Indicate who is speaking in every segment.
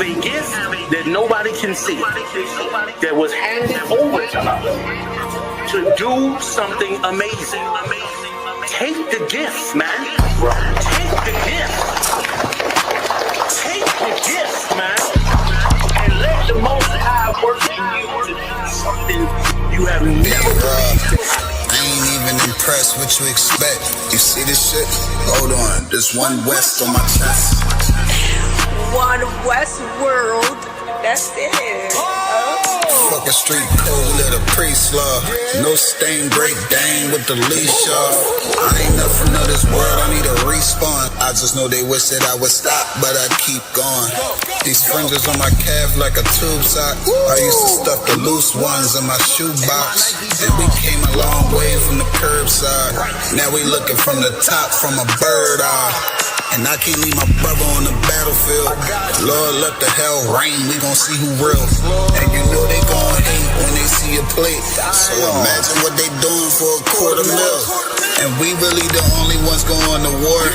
Speaker 1: a gift that nobody can see, that was handed over to us to do something amazing. Take the gift, man. Take the gift. Take the gift, man. And let the Most High work in you to do something you have never believed.
Speaker 2: I ain't even impressed what you expect. You see this shit? Hold on, there's one West on my chest.
Speaker 3: One West world. That's it.
Speaker 2: Fuck a street code of the priest law. No stain, great Dane with the leash off. I ain't nothing of this world, I need a respawn. I just know they wish that I would stop, but I keep going. These fringes on my calf like a tube sock. I used to stuff the loose ones in my shoebox. And we came a long way from the curbside. Now we looking from the top from a bird eye. And I can't leave my brother on the battlefield. Lord, let the hell rain, we gon' see who real. And you know they gon' hate when they see a plate. So imagine what they doing for $250,000. And we really the only ones going to war.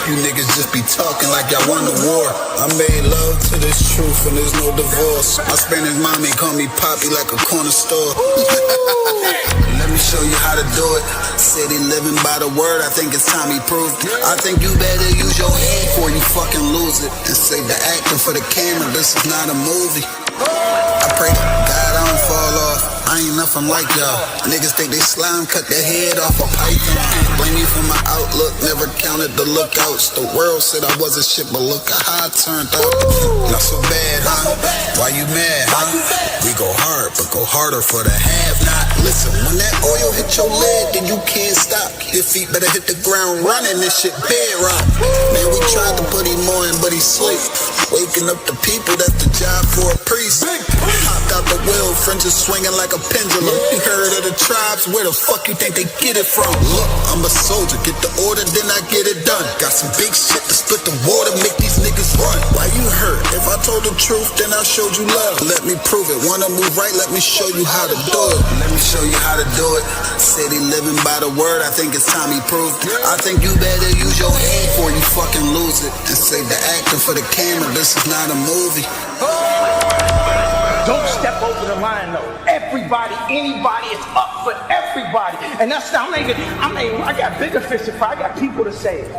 Speaker 2: You niggas just be talking like y'all won the war. I made love to this truth and there's no divorce. My Spanish mommy call me Poppy like a corner store. Let me show you how to do it. City living by the word, I think it's time he proved it. I think you better use your head before you fucking lose it. And save the acting for the camera, this is not a movie. I pray to God I don't fall off. I ain't nothing like y'all. Niggas think they slime, cut their head off a python. Blame me for my outlook, never counted the lookouts. The world said I wasn't shit, but look how I turned out. Not so bad, huh? Why you mad, huh? We go hard, but go harder for the have-not. Listen, when that oil hit your leg, then you can't stop. Your feet better hit the ground running, this shit bedrock. Man, we tried to put him on, but he sleep. Waking up the people, that's the job for a priest. Hopped out the wheel, fringes swinging like a pendulum. You heard of the tribes, where the fuck you think they get it from? Look, I'm a soldier, get the order, then I get it done. Got some big shit to split the water, make these niggas run. Why you hurt? If I told the truth, then I showed you love. Let me prove it, wanna move right, let me show you how to do it. Let me show you how to do it. City living by the word, I think it's time he proved it. I think you better use your head before you fucking lose it. And save the acting for the camera, this is not a movie.
Speaker 4: Don't step over the line though. Everybody, anybody, it's up for everybody. And that's I got bigger fish to fry. I got people to say it.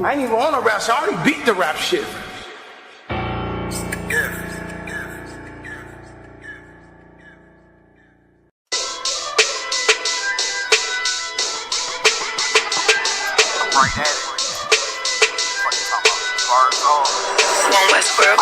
Speaker 4: I ain't even on a rap, so I already beat the rap shit.
Speaker 5: Right at it. What you talking about?
Speaker 3: One West world.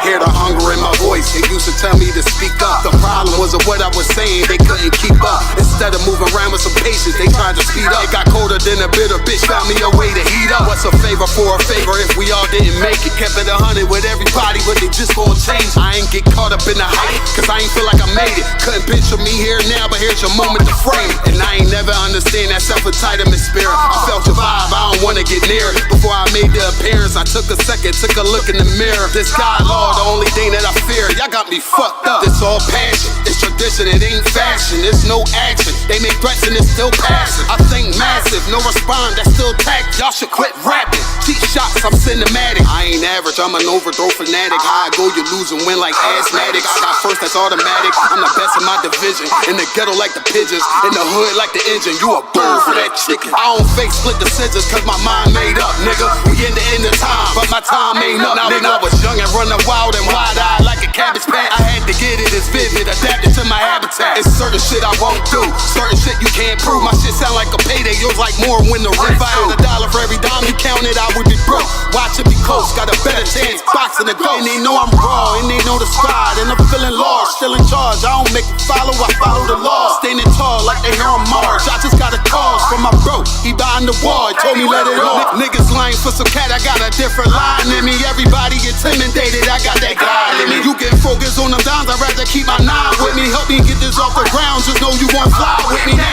Speaker 5: Hear the hunger in my voice, they used to tell me to speak up. The problem was what I was saying, they couldn't keep up. Instead of moving around with some patience, they tried to speed up. It got colder than a bitter bitch, found me a way to heat up. What's a favor for a favor if we all didn't make it? Kept it 100 with everybody, but they just gon' change. I ain't get caught up in the hype, cause I ain't feel like I made it. Couldn't picture me here now, but here's your moment to frame it. And I ain't never understand that self-entitlement spirit. I felt your vibe, I don't wanna get near it. Before I made the appearance, I took a second, took a look in the mirror. This guy, Lord, the only thing that I fear. Y'all got me fucked up. It's all passion, it's tradition, it ain't fashion. There's no action, they make threats and it's still passive. I think massive, no respond, that's still tact. Y'all should quit rapping. Cheap shots, I'm cinematic. I ain't average, I'm an overthrow fanatic. How I go, you lose and win like asthmatics. I got first, that's automatic. I'm the best in my division. In the ghetto like the pigeons, in the hood like the engine. You a bird for that chicken. I don't fake split decisions, cause my mind made up, nigga. We in the end of time, but my time ain't up. Now when I was young and running wild and wide-eyed like a cabbage patch, I had to get it as vivid, adapted to my habitat. It's certain shit I won't do, certain shit you can't prove. My shit sound like a payday, yours like more when the rent. If I had $1 for every dime you counted, I would be broke. Watch it be close, got a better chance, boxing the ghost. And they know I'm raw, and they know the squad, and I'm feeling lost, still in charge. I don't make it follow, I follow the law. Standing tall like they hear on Mars. I just got a call from my bro, he behind the wall, he told me let it off. Niggas lying for some cat, I got a different line in me. Everybody intimidated, I got that God in me. You get focused on them dimes, I'd rather keep my nine with me. Help me get this off the ground, just know you won't fly with me now.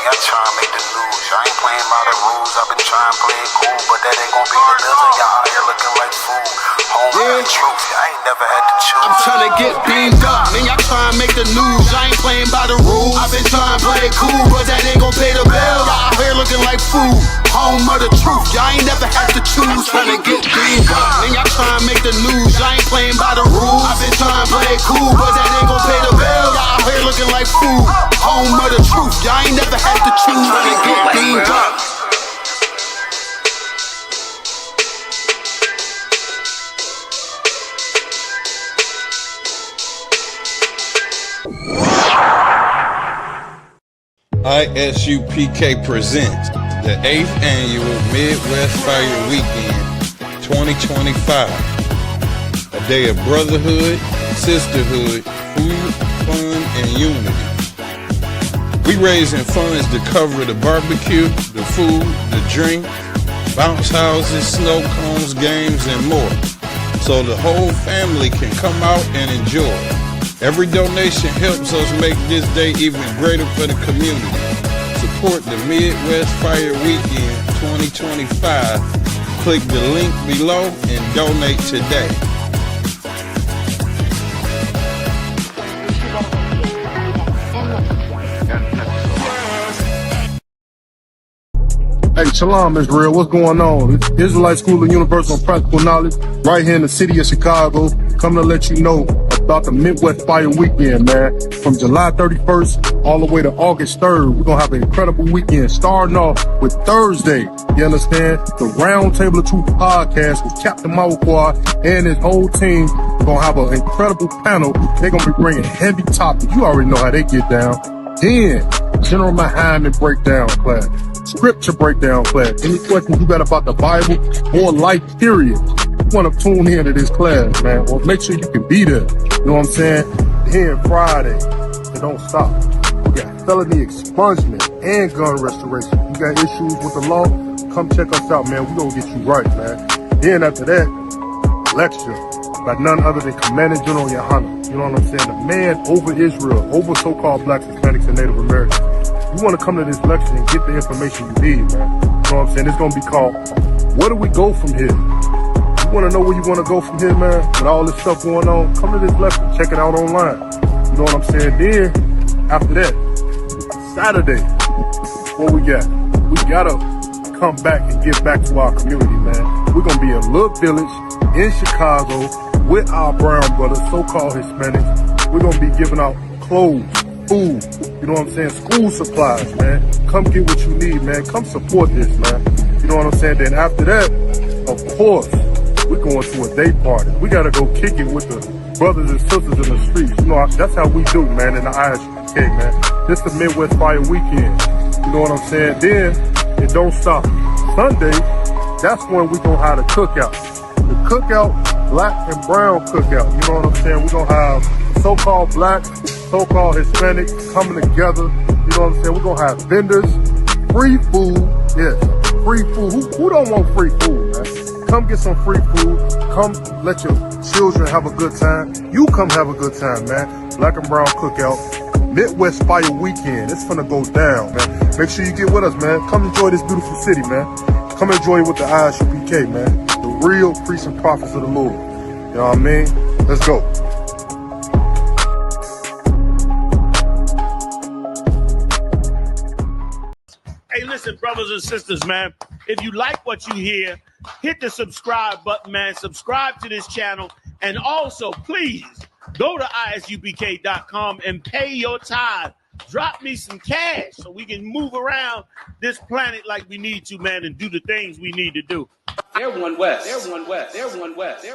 Speaker 2: I try and make the news, I ain't playing by the rules. I've been trying to play it cool, but that ain't gon' be the building. Y'all out here looking like fool. Home with the truth, I ain't never had to choose.
Speaker 5: I'm trying to get beamed up, man, y'all trying to make the news. I ain't playing by the rules. I've been trying to play it cool, but that ain't gon' pay the bill. Y'all out here looking like fool. home of the truth. Y'all ain't never had to choose. Trying to get green up. Then y'all trying to make the news. Y'all ain't playing by the rules. I've been trying to play it cool, but that ain't gon' pay the bill. Y'all out here looking like food. Home of the truth. Y'all ain't never had to choose. Trying to get green up.
Speaker 6: I.S.U.P.K presents the 8th annual Midwest Fire Weekend 2025. A day of brotherhood, sisterhood, food, fun, and unity. We raising funds to cover the barbecue, the food, the drink, bounce houses, snow cones, games, and more, so the whole family can come out and enjoy. Every donation helps us make this day even greater for the community. Support the Midwest Fire Weekend 2025. Click the link below and donate today.
Speaker 7: Hey, Shalom, Israel. What's going on? It's Israelite School of Universal and Practical Knowledge right here in the city of Chicago. Coming to let you know about the Midwest Fire Weekend, man. From July 31st all the way to August 3rd, we're going to have an incredible weekend, starting off with Thursday. You understand? The Round Table of Truth podcast with Captain Mawakwa and his whole team. We're going to have an incredible panel. They're going to be bringing heavy topics. You already know how they get down. Then, General YAHANNA breakdown class. Scripture breakdown class. Any questions you got about the Bible or life period, you want to tune in to this class, man. Or make sure you can be there. You know what I'm saying? Here Friday, so don't stop. We got felony expungement and gun restoration. You got issues with the law? Come check us out, man. We gonna get you right, man. Then after that, lecture by none other than Commander General YAHANNA. You know what I'm saying? The man over Israel, over so-called blacks, Hispanics, and Native Americans. You want to come to this lecture and get the information you need, man. You know what I'm saying? It's going to be called, Where Do We Go From Here? You want to know where you want to go from here, man? With all this stuff going on, come to this lecture. Check it out online. You know what I'm saying? Then, after that, Saturday, what we got? We got to come back and get back to our community, man. We're going to be in Little Village in Chicago with our brown brothers, so-called Hispanics. We're going to be giving out clothes, food, you know what I'm saying, school supplies, man. Come get what you need, man. Come support this, man. You know what I'm saying? Then after that, of course, we're going to a day party. We got to go kick it with the brothers and sisters in the streets. You know, that's how we do, man, in the I.S.U.P.K, man. This the Midwest Fire Weekend. You know what I'm saying? Then, it don't stop. Sunday, that's when we going to have the cookout. The cookout, black and brown cookout. You know what I'm saying? We're going to have so-called black, so-called Hispanic coming together. You know what I'm saying? We're going to have vendors, free food. Yes, free food. Who don't want free food, man? Come get some free food. Come let your children have a good time. You come have a good time, man. Black and brown cookout. Midwest Fire Weekend. It's gonna go down, man. Make sure you get with us, man. Come enjoy this beautiful city, man. Come enjoy it with the I.S.U.P.K, man. The real priests and prophets of the Lord. You know what I mean? Let's go.
Speaker 8: Hey, listen, brothers and sisters, man. If you like what you hear, hit the subscribe button, man. Subscribe to this channel. And also, please, go to isupk.com and pay your tithe. Drop me some cash so we can move around this planet like we need to, man, and do the things we need to do.
Speaker 9: Everyone west. Everyone west. Everyone west.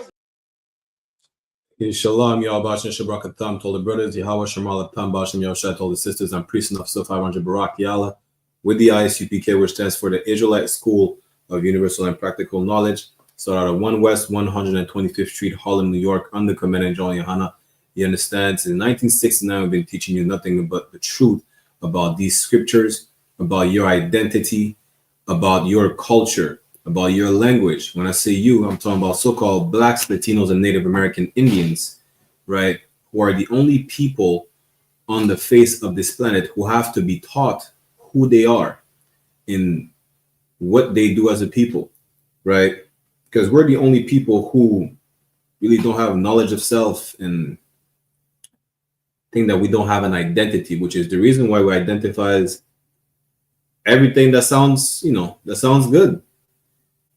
Speaker 10: Shalom, y'all. Bashem Shabrakatam told the brothers, Yahweh Shemal Tam Bashem Yahushua told the sisters, I'm priest of 500 Barak Yalla with the I.S.U.P.K, which stands for the Israelite School of Universal and Practical Knowledge. So out of 1 West 125th Street, Harlem, New York, under Commander General YAHANNA. You understand? Since 1969, we've been teaching you nothing but the truth about these scriptures, about your identity, about your culture, about your language. When I say you, I'm talking about so-called blacks, Latinos, and Native American Indians, right? Who are the only people on the face of this planet who have to be taught who they are in what they do as a people, right? Because we're the only people who really don't have knowledge of self and think that we don't have an identity, which is the reason why we identify as everything that sounds, that sounds good.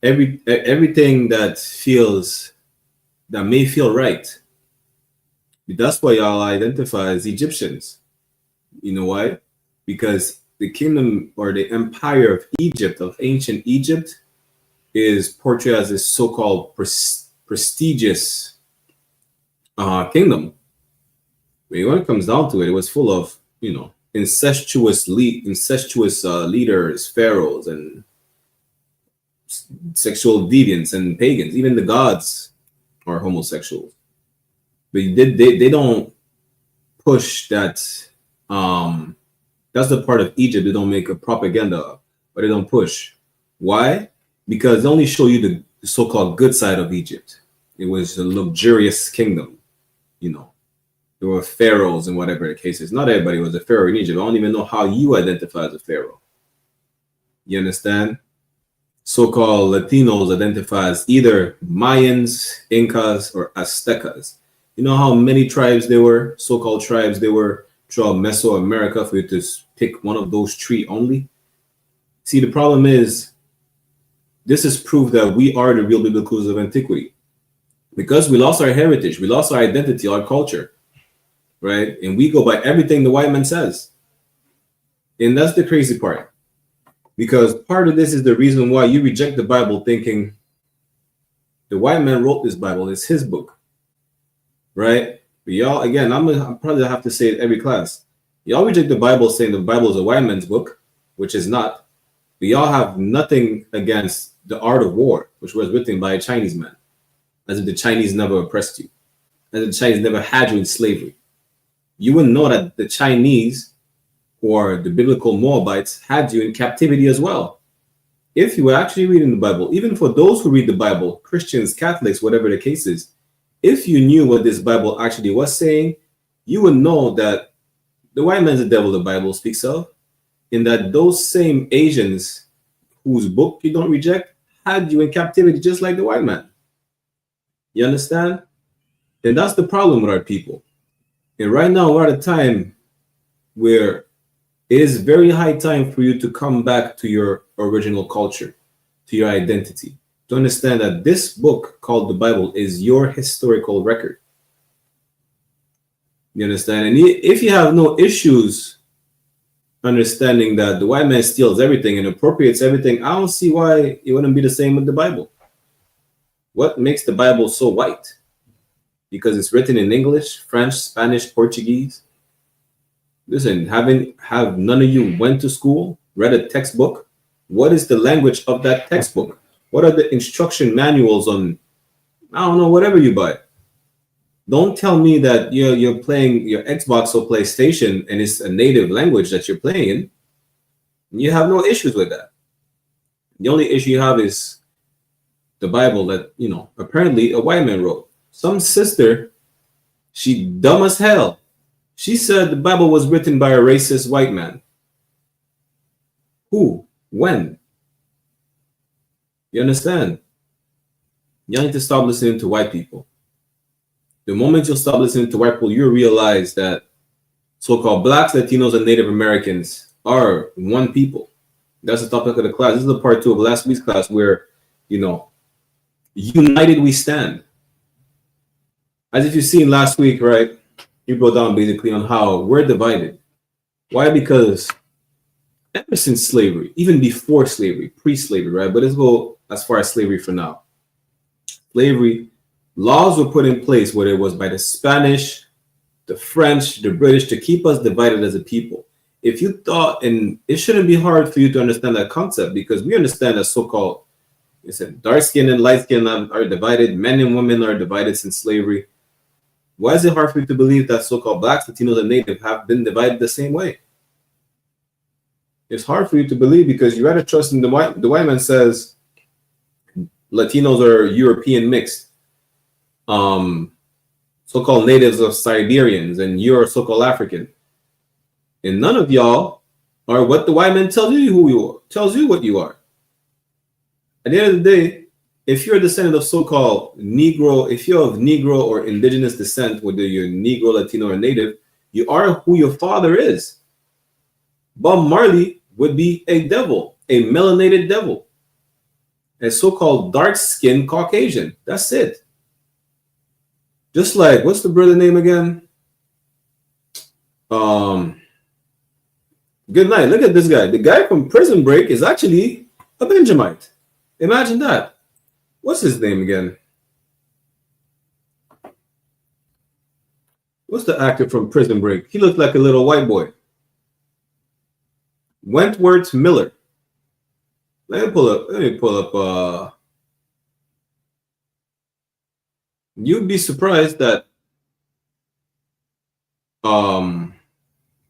Speaker 10: Everything that may feel right. That's why y'all identify as Egyptians. You know why? Because the kingdom or the empire of Egypt, of ancient Egypt, is portrayed as this so-called prestigious kingdom. When it comes down to it, it was full of, incestuous leaders, pharaohs, and sexual deviants and pagans. Even the gods are homosexuals. But they don't push that. That's the part of Egypt they don't make a propaganda of, but they don't push. Why? Because they only show you the so-called good side of Egypt. It was a luxurious kingdom, There were pharaohs and whatever the case is. Not everybody was a pharaoh in Egypt. I don't even know how you identify as a pharaoh. You understand? So-called Latinos identify as either Mayans, Incas, or Aztecas. You know how many tribes there were, so-called tribes there were throughout Mesoamerica for you to pick one of those three only? See, the problem is, this is proof that we are the real biblicals of antiquity. Because we lost our heritage, we lost our identity, our culture, right? And we go by everything the white man says. And that's the crazy part. Because part of this is the reason why you reject the Bible, thinking the white man wrote this Bible, it's his book, right? But y'all, again, I'm probably have to say it every class. Y'all reject the Bible saying the Bible is a white man's book, which is not. But y'all have nothing against the art of war, which was written by a Chinese man, as if the Chinese never oppressed you, as if the Chinese never had you in slavery. You wouldn't know that the Chinese or the biblical Moabites had you in captivity as well. If you were actually reading the Bible, even for those who read the Bible, Christians, Catholics, whatever the case is, if you knew what this Bible actually was saying, you would know that the white man's the devil the Bible speaks of, and that those same Asians whose book you don't reject had you in captivity just like the white man. You understand? And that's the problem with our people. And right now we're at a time where it is very high time for you to come back to your original culture, to your identity, to understand that this book called the Bible is your historical record. You understand? And if you have no issues understanding that the white man steals everything and appropriates everything, I don't see why it wouldn't be the same with the Bible. What makes the Bible so white? Because it's written in English, French, Spanish, Portuguese. Listen, have none of you went to school, read a textbook? What is the language of that textbook? What are the instruction manuals on, I don't know, whatever you buy? Don't tell me that you're playing your Xbox or PlayStation and it's a native language that you're playing in. You have no issues with that. The only issue you have is the Bible that, apparently a white man wrote. Some sister, she dumb as hell. She said the Bible was written by a racist white man. Who? When? You understand? You need to stop listening to white people. The moment you stop listening to white people, you realize that so-called blacks, Latinos, and Native Americans are one people. That's the topic of the class. This is the part 2 of last week's class where, united we stand. As if you've seen last week, right? You broke down basically on how we're divided. Why? Because ever since slavery, even before slavery, pre-slavery, right? But let's go as far as slavery for now. Slavery, laws were put in place, whether it was by the Spanish, the French, the British, to keep us divided as a people. If you thought, and it shouldn't be hard for you to understand that concept, because we understand that so-called, dark skin and light skin are divided, men and women are divided since slavery. Why is it hard for you to believe that so-called blacks, Latinos, and Native have been divided the same way? It's hard for you to believe because you rather trust in the white man says Latinos are European mixed, so-called natives of Siberians, and you're so-called African. And none of y'all are what the white man tells you who you are, tells you what you are. At the end of the day, if you're a descendant of so-called Negro, if you're of Negro or indigenous descent, whether you're Negro, Latino, or Native, you are who your father is. Bob Marley would be a devil, a melanated devil, a so-called dark-skinned Caucasian. That's it. Just like, what's the brother name again? Good night. Look at this guy. The guy from Prison Break is actually a Benjamite. Imagine that. What's his name again? What's the actor from Prison Break? He looked like a little white boy. Wentworth Miller. Let me pull up. You'd be surprised that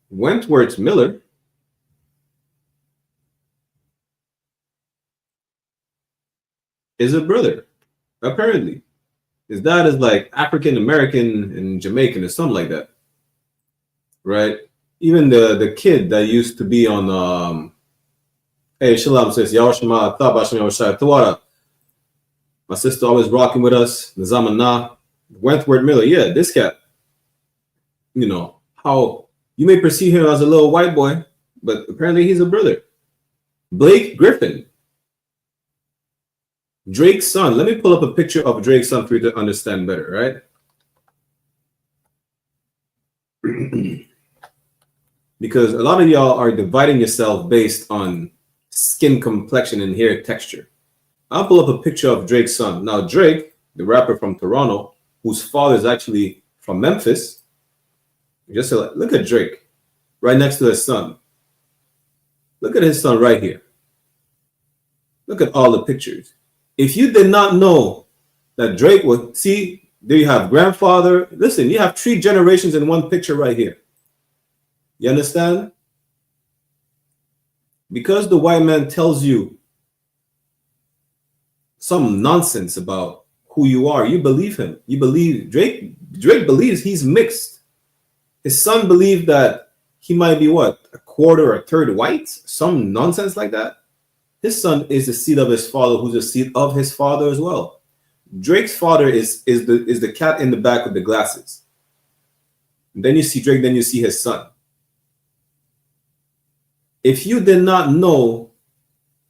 Speaker 10: Wentworth Miller is a brother, apparently. His dad is like African American and Jamaican or something like that, right? Even the kid that used to be on hey, Shalom says Yahweh Tabashim Yahweh Tawara. My sister always rocking with us. Nizamana, Wentworth Miller. Yeah, this cat. You know how you may perceive him as a little white boy, but apparently he's a brother. Blake Griffin, Drake's son. Let me pull up a picture of Drake's son for you to understand better, right? Because a lot of y'all are dividing yourself based on skin complexion and hair texture. I'll pull up a picture of Drake's son. Now, Drake, the rapper from Toronto, whose father is actually from Memphis, just look at Drake right next to his son. Look at his son right here. Look at all the pictures. If you did not know that Drake would see, there you have grandfather. Listen, you have 3 generations in one picture right here. You understand? Because the white man tells you some nonsense about who you are, you believe him. You believe Drake believes he's mixed. His son believed that he might be what, a quarter or a third white, some nonsense like that. His son is the seed of his father, who's the seed of his father as well. Drake's father is the cat in the back with the glasses. And then you see Drake, then you see his son. If you did not know,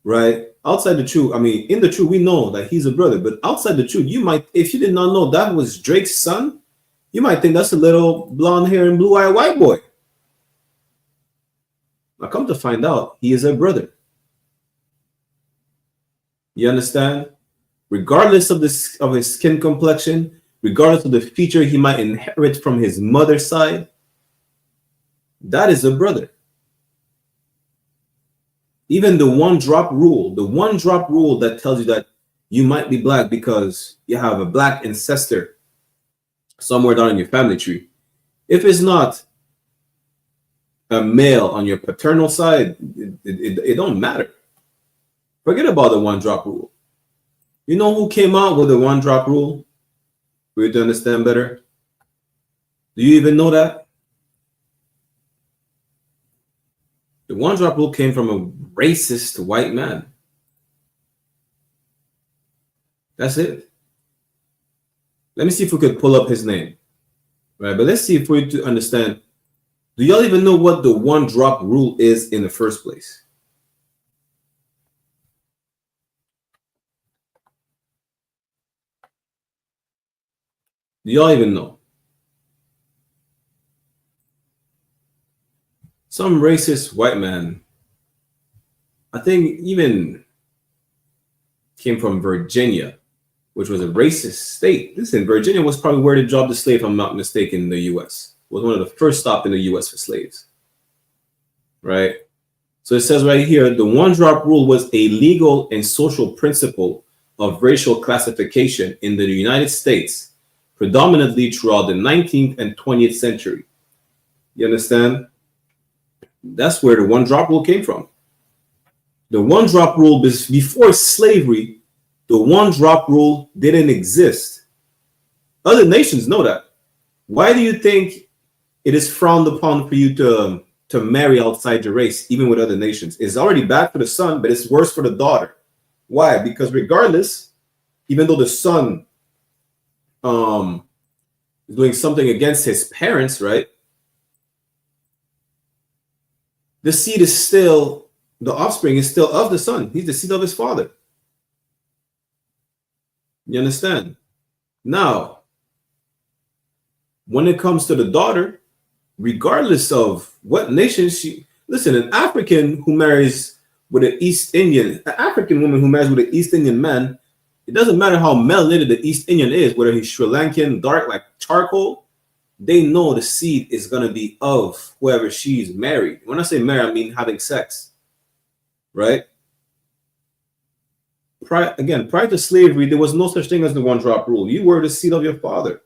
Speaker 10: right, outside the truth, I mean, in the truth, we know that he's a brother, but outside the truth, you might, if you did not know that was Drake's son, you might think that's a little blonde hair and blue-eyed white boy. Now, come to find out, he is a brother. You understand? Regardless of his skin complexion, regardless of the feature he might inherit from his mother's side, that is a brother. Even the one-drop rule that tells you that you might be black because you have a black ancestor somewhere down in your family tree. If it's not a male on your paternal side, it don't matter. Forget about the one-drop rule. You know who came out with the one-drop rule for you to understand better? Do you even know that? The one-drop rule came from a racist white man. That's it. Let me see if we could pull up his name. Right, but let's see if we to understand. Do y'all even know what the one-drop rule is in the first place? Do y'all even know? Some racist white man, I think even came from Virginia, which was a racist state. Listen, Virginia was probably where they dropped the slave, if I'm not mistaken, in the U.S. It was one of the first stops in the U.S. for slaves, right? So it says right here, the one-drop rule was a legal and social principle of racial classification in the United States, predominantly throughout the 19th and 20th century. You understand? That's where the one-drop rule came from. The one-drop rule, before slavery, the one-drop rule didn't exist. Other nations know that. Why do you think it is frowned upon for you to marry outside your race, even with other nations? It's already bad for the son, but it's worse for the daughter. Why? Because regardless, even though the son is doing something against his parents, right? The seed is still the offspring is still of the son. He's the seed of his father. You understand? Now, when it comes to the daughter, regardless of what nation she, listen, an African who marries with an East Indian, an African woman who marries with an East Indian man, it doesn't matter how melanated the East Indian is, whether he's Sri Lankan, dark like charcoal, they know the seed is going to be of whoever she's married. When I say married, I mean having sex, right? Prior to slavery, there was no such thing as the one drop rule. You were the seed of your father.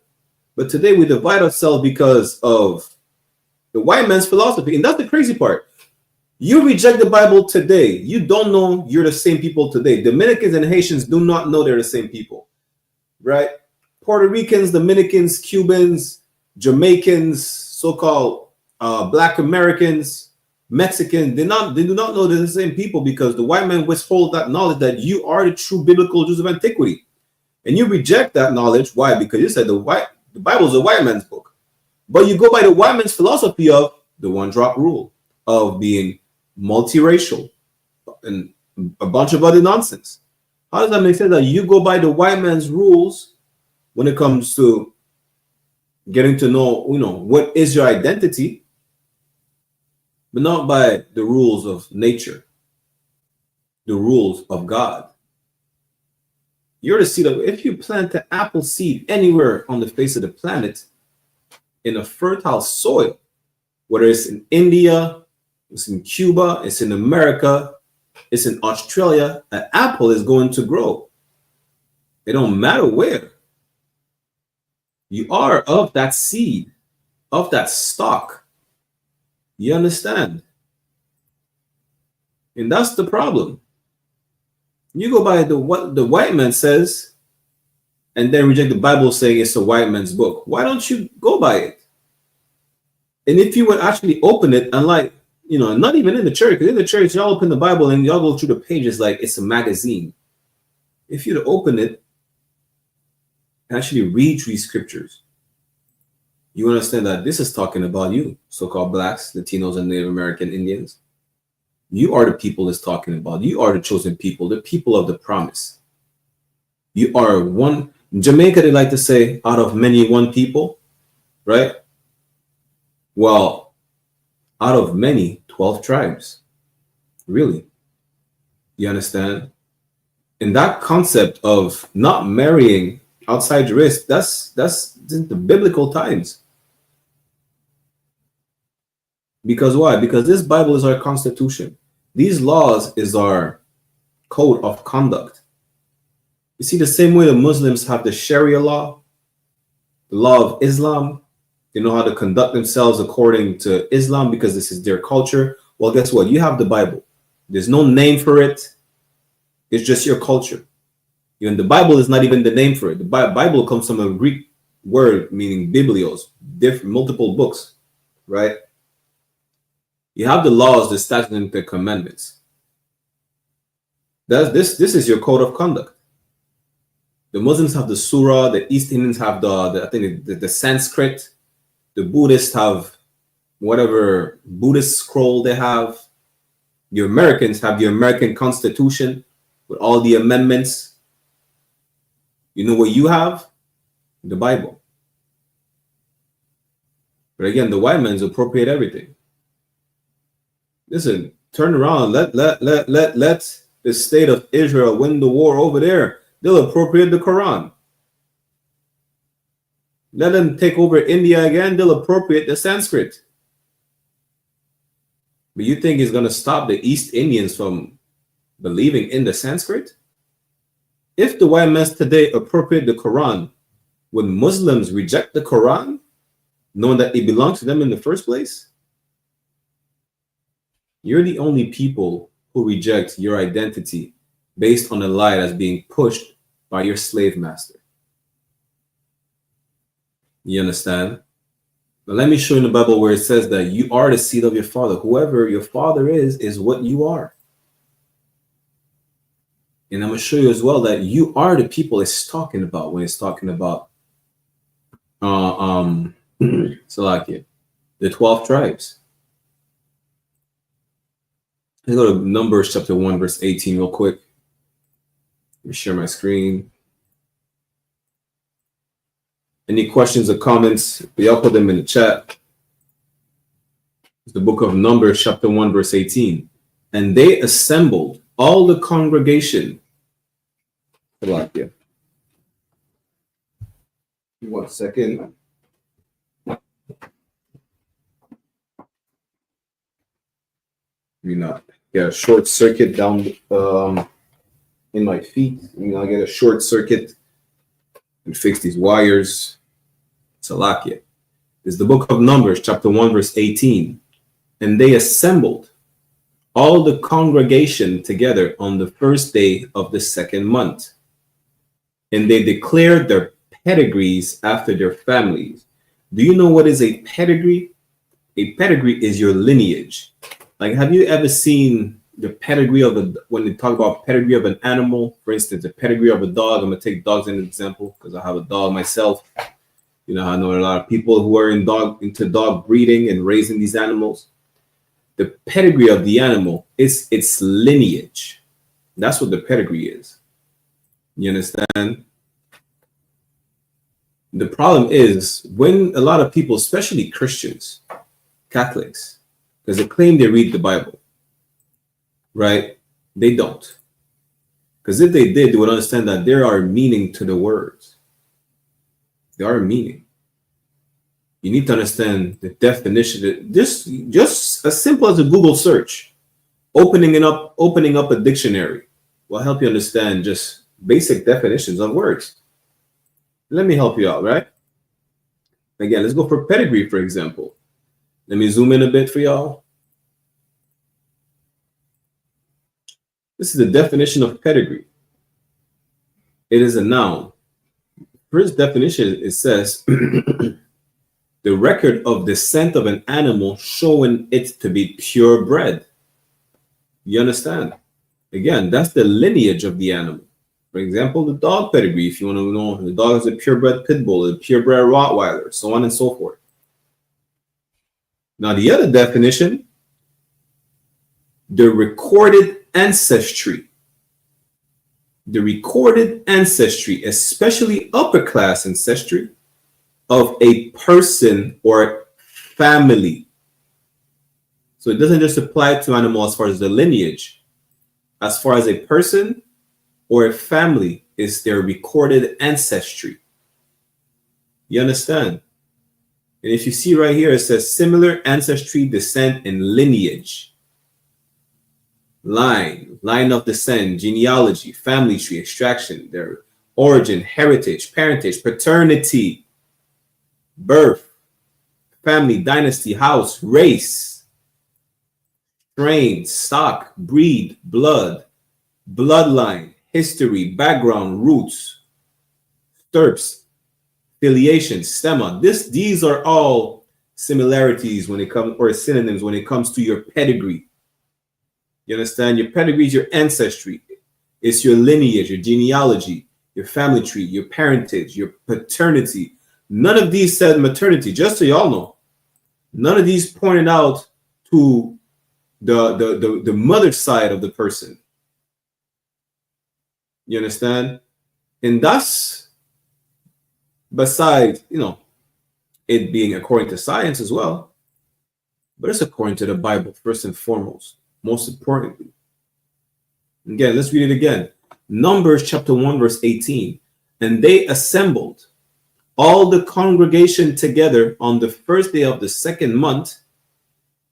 Speaker 10: But today we divide ourselves because of the white man's philosophy. And that's the crazy part. You reject the Bible today. You don't know you're the same people today. Dominicans and Haitians do not know they're the same people, right? Puerto Ricans, Dominicans, Cubans, Jamaicans, so-called Black Americans, Mexicans, they do not know they're the same people because the white man withholds that knowledge that you are the true biblical Jews of antiquity. And you reject that knowledge. Why? Because you said the Bible is a white man's book. But you go by the white man's philosophy of the one-drop rule, of being multiracial, and a bunch of other nonsense. How does that make sense that you go by the white man's rules when it comes to getting to know, what is your identity, but not by the rules of nature, the rules of God? You're the seed of, if you plant an apple seed anywhere on the face of the planet in a fertile soil, whether it's in India, it's in Cuba, it's in America, it's in Australia, an apple is going to grow. It don't matter where. You are of that seed, of that stock. You understand? And that's the problem. You go by what the white man says and then reject the Bible saying it's a white man's book. Why don't you go by it? And if you would actually open it, unlike, not even in the church, because in the church, y'all open the Bible and y'all go through the pages like it's a magazine. If you'd open it, actually read through these scriptures, you understand that this is talking about you, so-called Blacks, Latinos, and Native American Indians. You are the people it's talking about. You are the chosen people, the people of the promise. You are one. In Jamaica, they like to say, out of many, one people, right? Well, out of many, 12 tribes. Really? You understand? And that concept of not marrying outside your race, that's the biblical times. Because why? Because this Bible is our constitution. These laws is our code of conduct. You see, the same way the Muslims have the Sharia law, the law of Islam, they know how to conduct themselves according to Islam because this is their culture. Well, guess what? You have the Bible. There's no name for it. It's just your culture. And the Bible is not even the name for it. The Bible comes from a Greek word meaning biblios, different multiple books, right? You have the laws, the statutes, and the commandments. This is your code of conduct. The Muslims have the Surah, the East Indians have the Sanskrit, the Buddhists have whatever Buddhist scroll they have. The Americans have the American Constitution with all the amendments. You know what you have? The Bible. But again, the white man's appropriate everything. Listen, turn around. Let the state of Israel win the war over there. They'll appropriate the Quran. Let them take over India again. They'll appropriate the Sanskrit. But you think it's going to stop the East Indians from believing in the Sanskrit? If the white men today appropriate the Quran, would Muslims reject the Quran, knowing that it belongs to them in the first place? You're the only people who reject your identity based on a lie that's being pushed by your slave master. You understand? But let me show you in the Bible where it says that you are the seed of your father. Whoever your father is what you are. And I'm going to show you as well that you are the people it's talking about when it's talking about Salakia, the 12 tribes. Let's go to Numbers chapter 1, verse 18 real quick. Let me share my screen. Any questions or comments? Y'all put them in the chat. It's the book of Numbers chapter 1, verse 18. And they assembled all the congregation. Hold on, 1 second. Get a short circuit down in my feet. I'll get a short circuit and fix these wires. Salakia. It's the book of Numbers, chapter 1, verse 18. And they assembled all the congregation together on the first day of the second month. And they declared their pedigrees after their families. Do you know what is a pedigree? A pedigree is your lineage. Like, have you ever seen the pedigree of when they talk about pedigree of an animal? For instance, the pedigree of a dog. I'm gonna take dogs as an example because I have a dog myself. I know a lot of people who are into dog breeding and raising these animals. The pedigree of the animal is its lineage. That's what the pedigree is. You understand? The problem is when a lot of people, especially Christians, Catholics, because they claim they read the Bible, right? They don't. Because if they did, they would understand that there are meaning to the words. There are meaning. You need to understand the definition. Just as simple as a Google search, opening up a dictionary will help you understand just basic definitions of words. Let me help you out, right? Again, let's go for pedigree, for example. Let me zoom in a bit for y'all. This is the definition of pedigree. It is a noun. First definition, it says, the record of descent of an animal showing it to be purebred. You understand? Again, that's the lineage of the animal. For example, the dog pedigree, if you want to know, the dog is a purebred pit bull, a purebred Rottweiler, so on and so forth. Now, the other definition, the recorded ancestry. The recorded ancestry, especially upper class ancestry, of a person or family. So it doesn't just apply to animals as far as the lineage. As far as a person or a family is their recorded ancestry. You understand? And if you see right here, it says similar ancestry, descent, and lineage. Line of descent, genealogy, family tree, extraction, their origin, heritage, parentage, paternity, birth, family, dynasty, house, race, strain, stock, breed, blood, bloodline, history, background, roots, stirps, affiliation, stemma. These are all similarities when it comes, or synonyms when it comes to your pedigree. You understand? Your pedigree is your ancestry. It's your lineage, your genealogy, your family tree, your parentage, your paternity. None of these said maternity, just so y'all know. None of these pointed out to the mother side of the person. You understand? And thus, besides, it being according to science as well, but it's according to the Bible first and foremost, most importantly. Again, let's read it again. Numbers chapter 1, verse 18. And they assembled all the congregation together on the first day of the second month,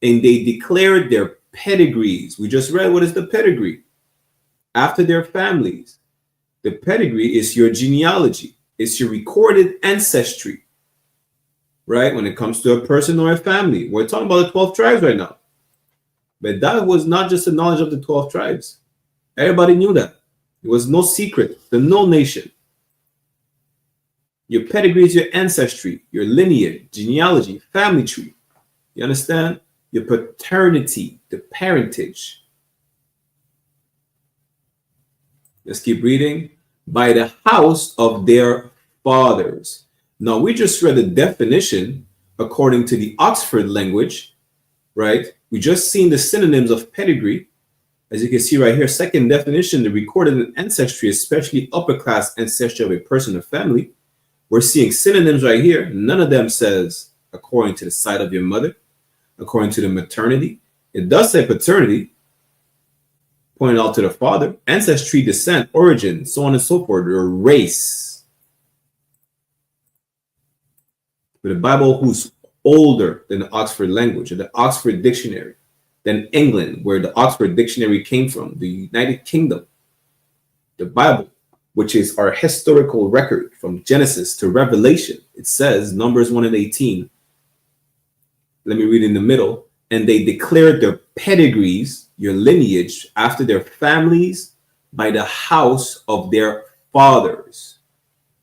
Speaker 10: and they declared their pedigrees. We just read what is the pedigree. After their families. The pedigree is your genealogy. It's your recorded ancestry. Right? When it comes to a person or a family. We're talking about the 12 tribes right now. But that was not just the knowledge of the 12 tribes. Everybody knew that. It was no secret. The no nation. Your pedigree is your ancestry, your lineage, genealogy, family tree. You understand? Your paternity, the parentage. Let's keep reading. By the house of their fathers. Now, we just read the definition according to the Oxford language, right? We just seen the synonyms of pedigree. As you can see right here, second definition, the recorded ancestry, especially upper class ancestry of a person or family. We're seeing synonyms right here. None of them says according to the side of your mother, according to the maternity. It does say paternity, pointing out to the father, ancestry, descent, origin, so on and so forth, or race. But the Bible, who's older than the Oxford language or the Oxford dictionary, than England, where the Oxford dictionary came from, the United Kingdom, the Bible, which is our historical record from Genesis to Revelation. It says, Numbers 1 and 18. Let me read in the middle. And they declared their pedigrees, your lineage, after their families by the house of their fathers.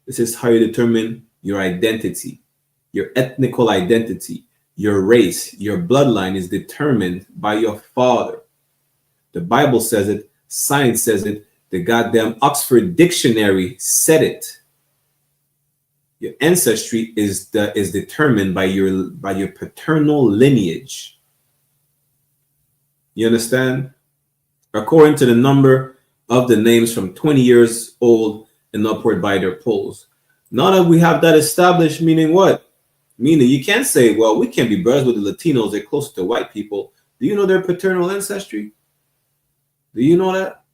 Speaker 10: This is how you determine your identity, your ethnical identity, your race, your bloodline is determined by your father. The Bible says it, science says it, the goddamn Oxford Dictionary said it. Your ancestry is determined by your paternal lineage. You understand? According to the number of the names from 20 years old and upward by their polls. Now that we have that established, meaning what? Meaning you can't say, well, we can't be brothers with the Latinos, they're closer to white people. Do you know their paternal ancestry? Do you know that?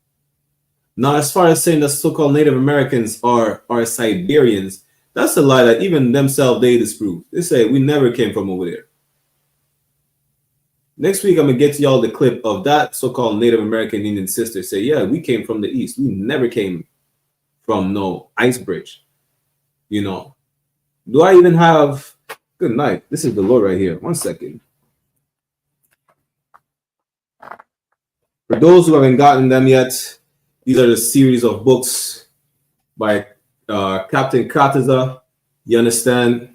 Speaker 10: Now, as far as saying that so-called Native Americans are Siberians, that's a lie that even themselves, they disprove. They say, we never came from over there. Next week, I'm going to get to y'all the clip of that so-called Native American Indian sister say, yeah, we came from the East. We never came from no ice bridge. You know, do I even have, good night. This is the Lord right here. 1 second. For those who haven't gotten them yet, these are the series of books by Captain Kataza. You understand?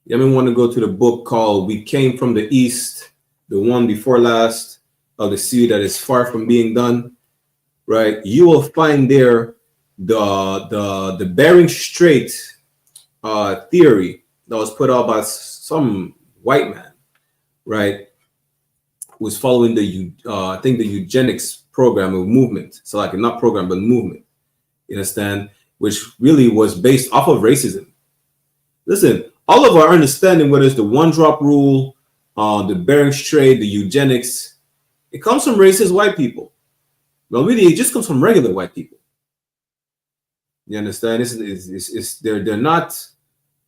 Speaker 10: You may want to go to the book called We Came from the East, the one before last of the series that is far from being done, right? You will find there the Bering Strait theory that was put out by some white man, right? Who was following the I think the eugenics program or movement. So like not program, but movement. You understand? Which really was based off of racism. Listen, all of our understanding, whether it's the one-drop rule, the Bering Strait, the eugenics, it comes from racist white people. Well, really, it just comes from regular white people. You understand? They're not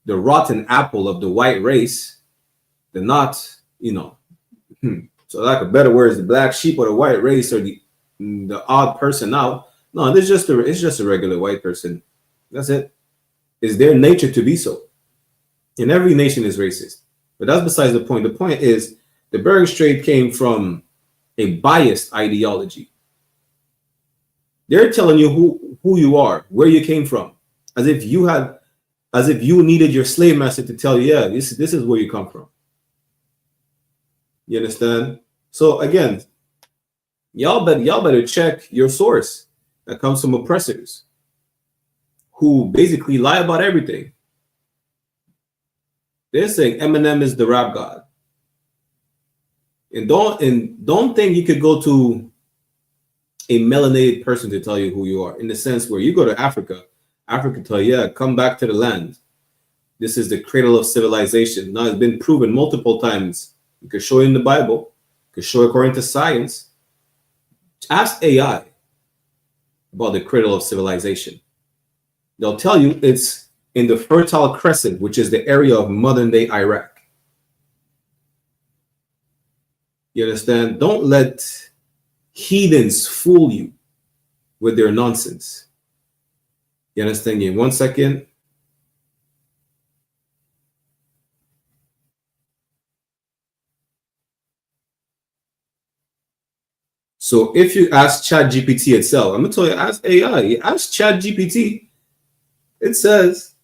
Speaker 10: the rotten apple of the white race. They're not, you know. So like a better word is the black sheep of the white race or the odd person out. No, it's just a regular white person. That's it. It's their nature to be so. And every nation is racist. But that's besides the point. The point is the Bering Strait came from a biased ideology. They're telling you who you are, where you came from, as if you needed your slave master to tell you, yeah, this is where you come from. You understand? So again, y'all better check your source that comes from oppressors who basically lie about everything. They're saying Eminem is the rap god. And don't think you could go to a melanated person to tell you who you are, in the sense where you go to Africa tell you, yeah, come back to the land. This is the cradle of civilization. Now it's been proven multiple times. You could show it in the Bible, you could show it according to science. Ask AI about the cradle of civilization. They'll tell you it's in the Fertile Crescent, which is the area of modern-day Iraq. You understand? Don't let heathens fool you with their nonsense. You understand? In 1 second. So if you ask ChatGPT itself, I'm going to tell you, ask AI, ask ChatGPT. It says,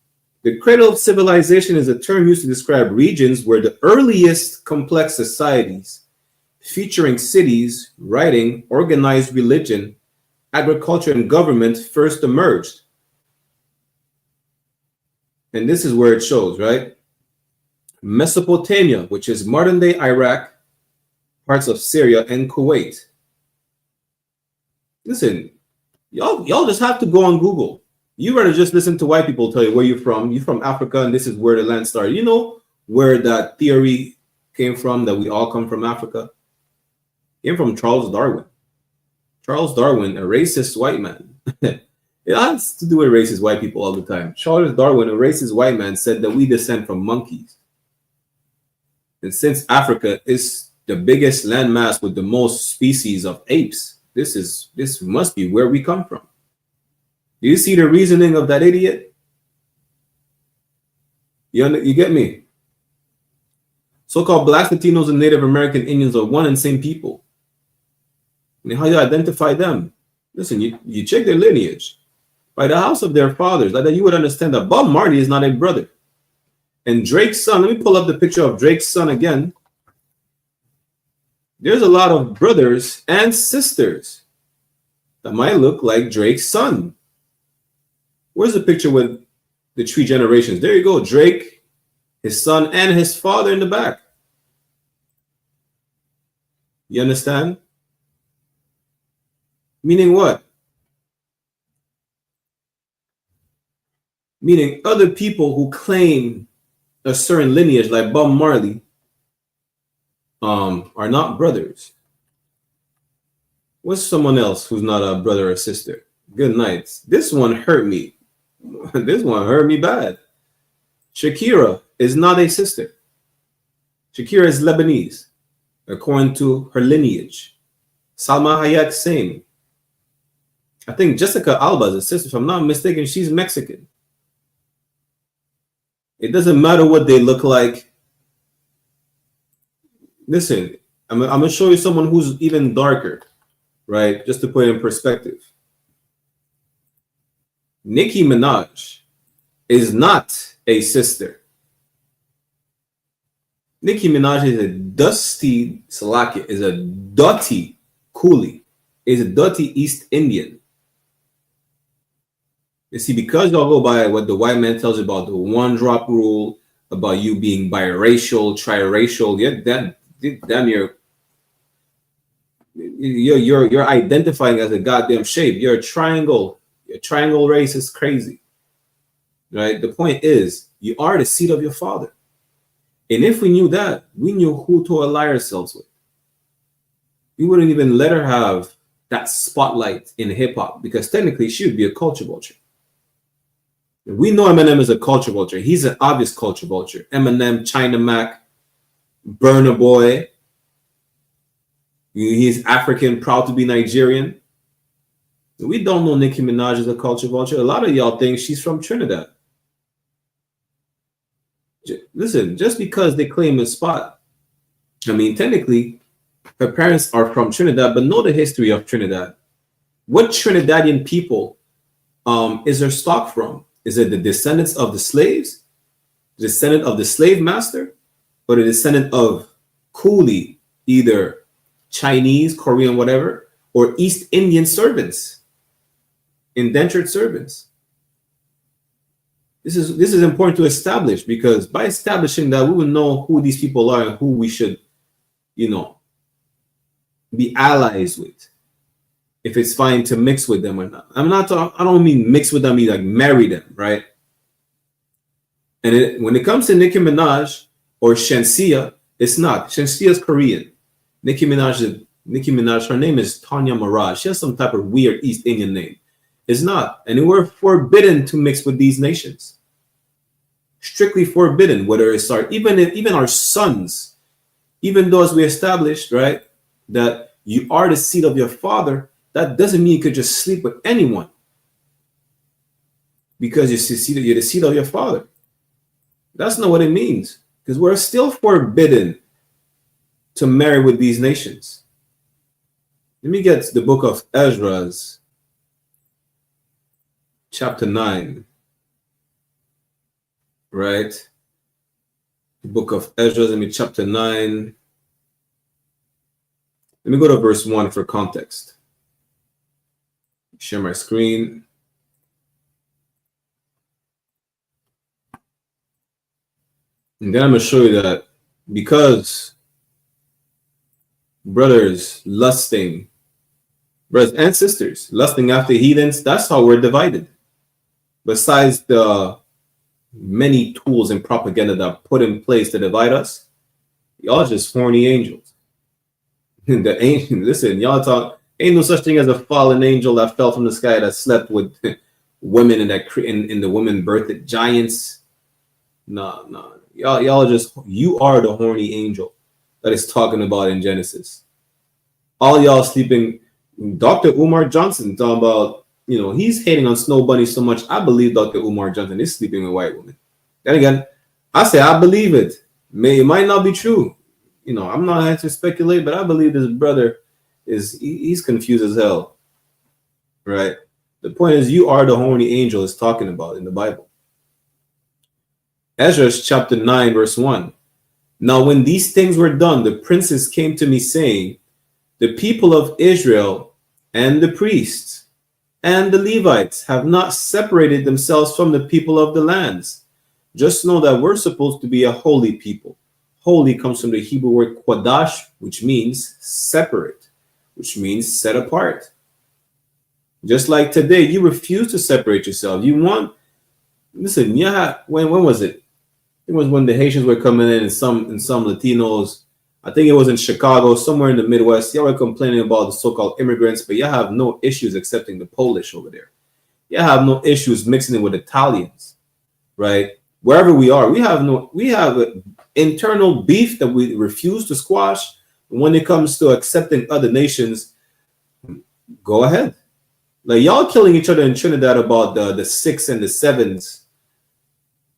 Speaker 10: the cradle of civilization is a term used to describe regions where the earliest complex societies, featuring cities, writing, organized religion, agriculture, and government, first emerged. And this is where it shows, right? Mesopotamia, which is modern-day Iraq, parts of Syria, and Kuwait. Listen, y'all just have to go on Google. You rather just listen to white people tell you where you're from. You're from Africa, and this is where the land started. You know where that theory came from, that we all come from Africa? It came from Charles Darwin. Charles Darwin, a racist white man. It has to do with racist white people all the time. Charles Darwin, a racist white man, said that we descend from monkeys. And since Africa is the biggest landmass with the most species of apes, this must be where we come from. Do you see the reasoning of that idiot? You get me? So-called Blacks, Latinos, and Native American Indians are one and same people. And how you identify them? Listen, you check their lineage by the house of their fathers. Like that, you would understand that Bob Marley is not a brother. And Drake's son, let me pull up the picture of Drake's son again. There's a lot of brothers and sisters that might look like Drake's son. Where's the picture with the 3 generations? There you go, Drake, his son, and his father in the back. You understand? Meaning what? Meaning other people who claim a certain lineage, like Bob Marley, are not brothers. What's someone else who's not a brother or sister? Good night. This one hurt me. This one hurt me bad. Shakira is not a sister. Shakira is Lebanese, according to her lineage. Salma Hayek, same. I think Jessica Alba is a sister. If I'm not mistaken, she's Mexican. It doesn't matter what they look like. Listen, I'm going to show you someone who's even darker, right? Just to put it in perspective. Nicki Minaj is not a sister. Nicki Minaj is a dusty Salaki, is a dirty coolie, is a dirty East Indian. You see, because y'all go by what the white man tells you about the one drop rule, about you being biracial, triracial, you're identifying as a goddamn shape. You're a triangle. Your triangle race is crazy, right? The point is, you are the seed of your father. And if we knew that, we knew who to ally ourselves with. We wouldn't even let her have that spotlight in hip hop, because technically she would be a culture vulture. We know Eminem is a culture vulture. He's an obvious culture vulture. Eminem, China Mac, Burna Boy. He's African, proud to be Nigerian. We don't know Nicki Minaj is a culture vulture. A lot of y'all think she's from Trinidad. Listen, just because they claim a spot, I mean, technically, her parents are from Trinidad, but know the history of Trinidad. What Trinidadian people is her stock from? Is it the descendants of the slaves, the descendant of the slave master, or the descendant of coolie, either Chinese, Korean, whatever, or East Indian servants? Indentured servants. This is important to establish, because by establishing that, we will know who these people are and who we should, be allies with. If it's fine to mix with them or not. I don't mean mix with them, I mean like marry them, right? And when it comes to Nicki Minaj or Shenseea, it's not. Shenseea is Korean. Nicki Minaj, her name is Tanya Maraj. She has some type of weird East Indian name. It's not. And we're forbidden to mix with these nations. Strictly forbidden, whether it's even our sons, even though as we established, right, that you are the seed of your father, that doesn't mean you could just sleep with anyone. Because you're the seed of your father. That's not what it means. Because we're still forbidden to marry with these nations. Let me get the book of Ezra's chapter 9, right? The book of Ezra, chapter 9. Let me go to verse 1 for context. Share my screen. And then I'm going to show you that because brothers lusting Brothers and sisters, lusting after heathens, that's how we're divided. Besides the many tools and propaganda that are put in place to divide us, y'all just horny angels. The angel, listen, y'all talk, ain't no such thing as a fallen angel that fell from the sky that slept with women and that in the women birthed giants. No. Y'all just, you are the horny angel that is talking about in Genesis. All y'all sleeping. Dr. Umar Johnson talking about, he's hating on Snow Bunny so much. I believe Dr. Umar Johnson is sleeping with white women. Then again, I say I believe it. It might not be true. I'm not here to speculate, but I believe this brother he's confused as hell. Right? The point is, you are the horny angel is talking about in the Bible. Ezra chapter 9, verse 1. Now, when these things were done, the princes came to me saying, the people of Israel and the priests and the Levites have not separated themselves from the people of the lands. Just know that we're supposed to be a holy people. Holy comes from the Hebrew word quadash, which means separate, which means set apart. Just like today, you refuse to separate yourself. You want, listen, when was it? It was when the Haitians were coming in and some Latinos, I think it was in Chicago, somewhere in the Midwest. Y'all were complaining about the so-called immigrants, but you have no issues accepting the Polish over there. You have no issues mixing it with Italians, right? Wherever we are, we have internal beef that we refuse to squash. When it comes to accepting other nations, go ahead. Like y'all killing each other in Trinidad about the 6 and the 7s,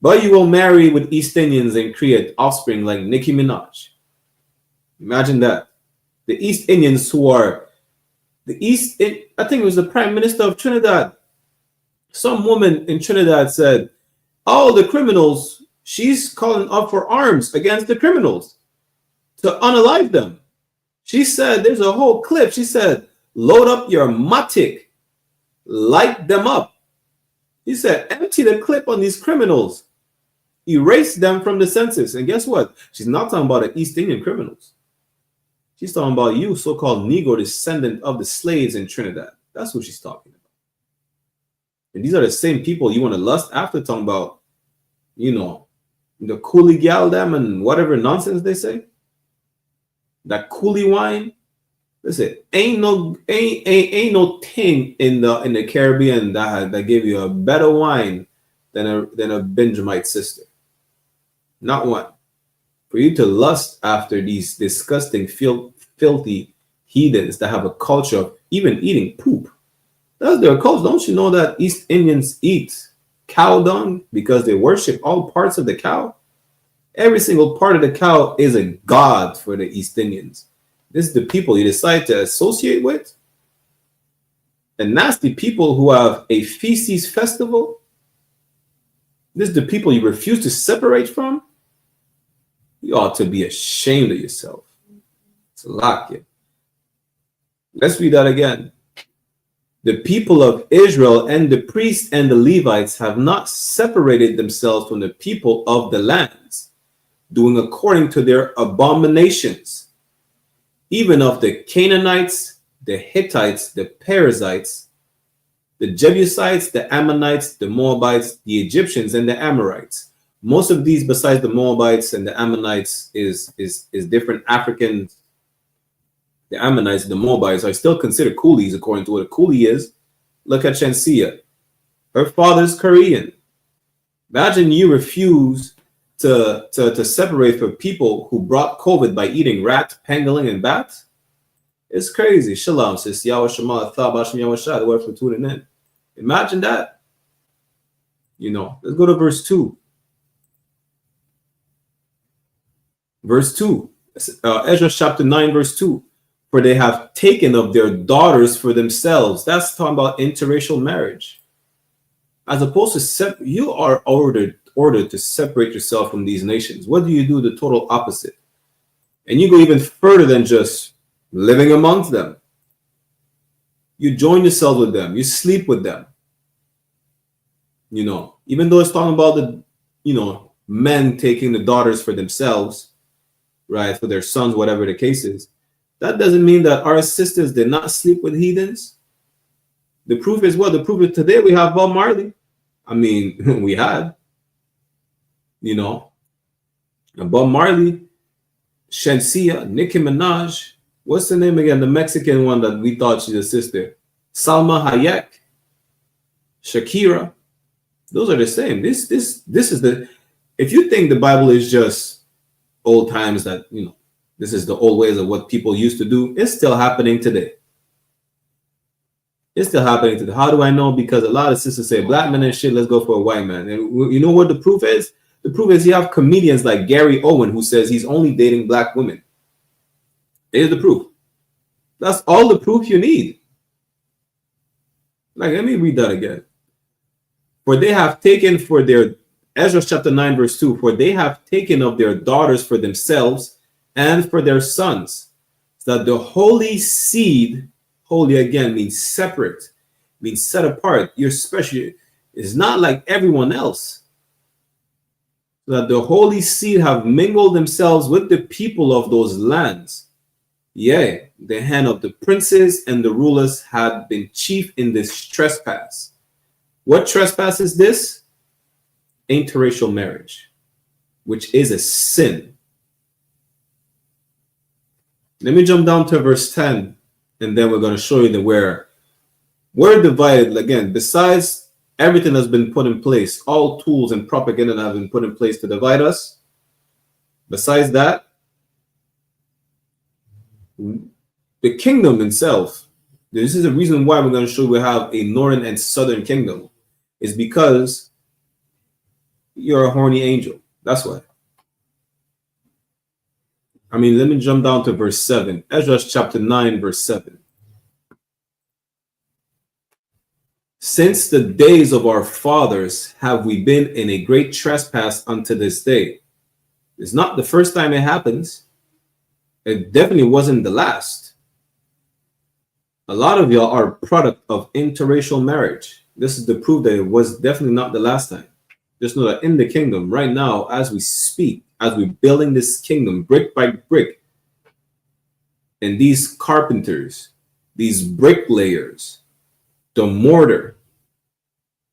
Speaker 10: but you will marry with East Indians and create offspring like Nicki Minaj. Imagine that. The East Indians who are I think it was the Prime Minister of Trinidad. Some woman in Trinidad said, oh, the criminals, she's calling up for arms against the criminals to unalive them. She said, there's a whole clip. She said, load up your matic, light them up. He said, empty the clip on these criminals, erase them from the census. And guess what? She's not talking about the East Indian criminals. She's talking about you, so-called Negro descendant of the slaves in Trinidad. That's what she's talking about. And these are the same people you want to lust after, talking about, the coolie gal them and whatever nonsense they say. That coolie wine. Listen, ain't no thing in the Caribbean that give you a better wine than a Benjamite sister. Not one. For you to lust after these disgusting, filthy heathens that have a culture of even eating poop. That's their culture. Don't you know that East Indians eat cow dung because they worship all parts of the cow? Every single part of the cow is a god for the East Indians. This is the people you decide to associate with. The nasty people who have a feces festival. This is the people you refuse to separate from. You ought to be ashamed of yourself. It's a lot, kid. Let's read that again. The people of Israel and the priests and the Levites have not separated themselves from the people of the lands, doing according to their abominations, even of the Canaanites, the Hittites, the Perizzites, the Jebusites, the Ammonites, the Moabites, the Egyptians, and the Amorites. Most of these, besides the Moabites and the Ammonites, is different Africans. The Ammonites and the Moabites are still considered coolies according to what a coolie is. Look at Shensia. Her father's Korean. Imagine you refuse to separate from people who brought COVID by eating rat, pangolin, and bats. It's crazy. Shalom, sis. Yahweh Shema, Thabashim Yahweh Shah, the word for tuning in. Imagine that. Let's go to verse 2. Verse 2, Ezra chapter 9, verse 2. For they have taken of their daughters for themselves. That's talking about interracial marriage. As opposed to you are ordered to separate yourself from these nations. What do? The total opposite. And you go even further than just living amongst them. You join yourself with them. You sleep with them. Even though it's talking about the, men taking the daughters for themselves, right, for their sons, whatever the case is, That doesn't mean that our sisters did not sleep with heathens. The proof is what? The proof is today we have Bob Marley. I mean, we had, you know, Bob Marley, Shensia, Nicki Minaj. What's the name again? The Mexican one that we thought she's a sister. Salma Hayek, Shakira. Those are the same. This is the. If you think the Bible is just old times that, you know, this is the old ways of what people used to do, it's still happening today. It's still happening today. How do I know? Because a lot of sisters say, black men and shit, let's go for a white man. And you know what the proof is? The proof is you have comedians like Gary Owen who says he's only dating black women. Here's the proof. That's all the proof you need. Like, let me read that again. For they have taken for their, Ezra chapter 9, verse 2, for they have taken of their daughters for themselves and for their sons, so that the holy seed, holy again means separate, means set apart. You're special. It's not like everyone else. So that the holy seed have mingled themselves with the people of those lands. Yea, the hand of the princes and the rulers had been chief in this trespass. What trespass is this? Interracial marriage, which is a sin. Let me jump down to verse 10, and then we're going to show you that we're divided. Again, besides everything that's been put in place, all tools and propaganda that have been put in place to divide us, besides that, the kingdom itself, this is the reason why we're going to show we have a northern and southern kingdom, is because you're a horny angel. That's why. I mean, let me jump down to verse 7. Ezra chapter 9, verse 7. Since the days of our fathers have we been in a great trespass unto this day. It's not the first time it happens. It definitely wasn't the last. A lot of y'all are a product of interracial marriage. This is the proof that it was definitely not the last time. Just know that in the kingdom right now, as we speak, as we're building this kingdom brick by brick, and these carpenters, these bricklayers, the mortar,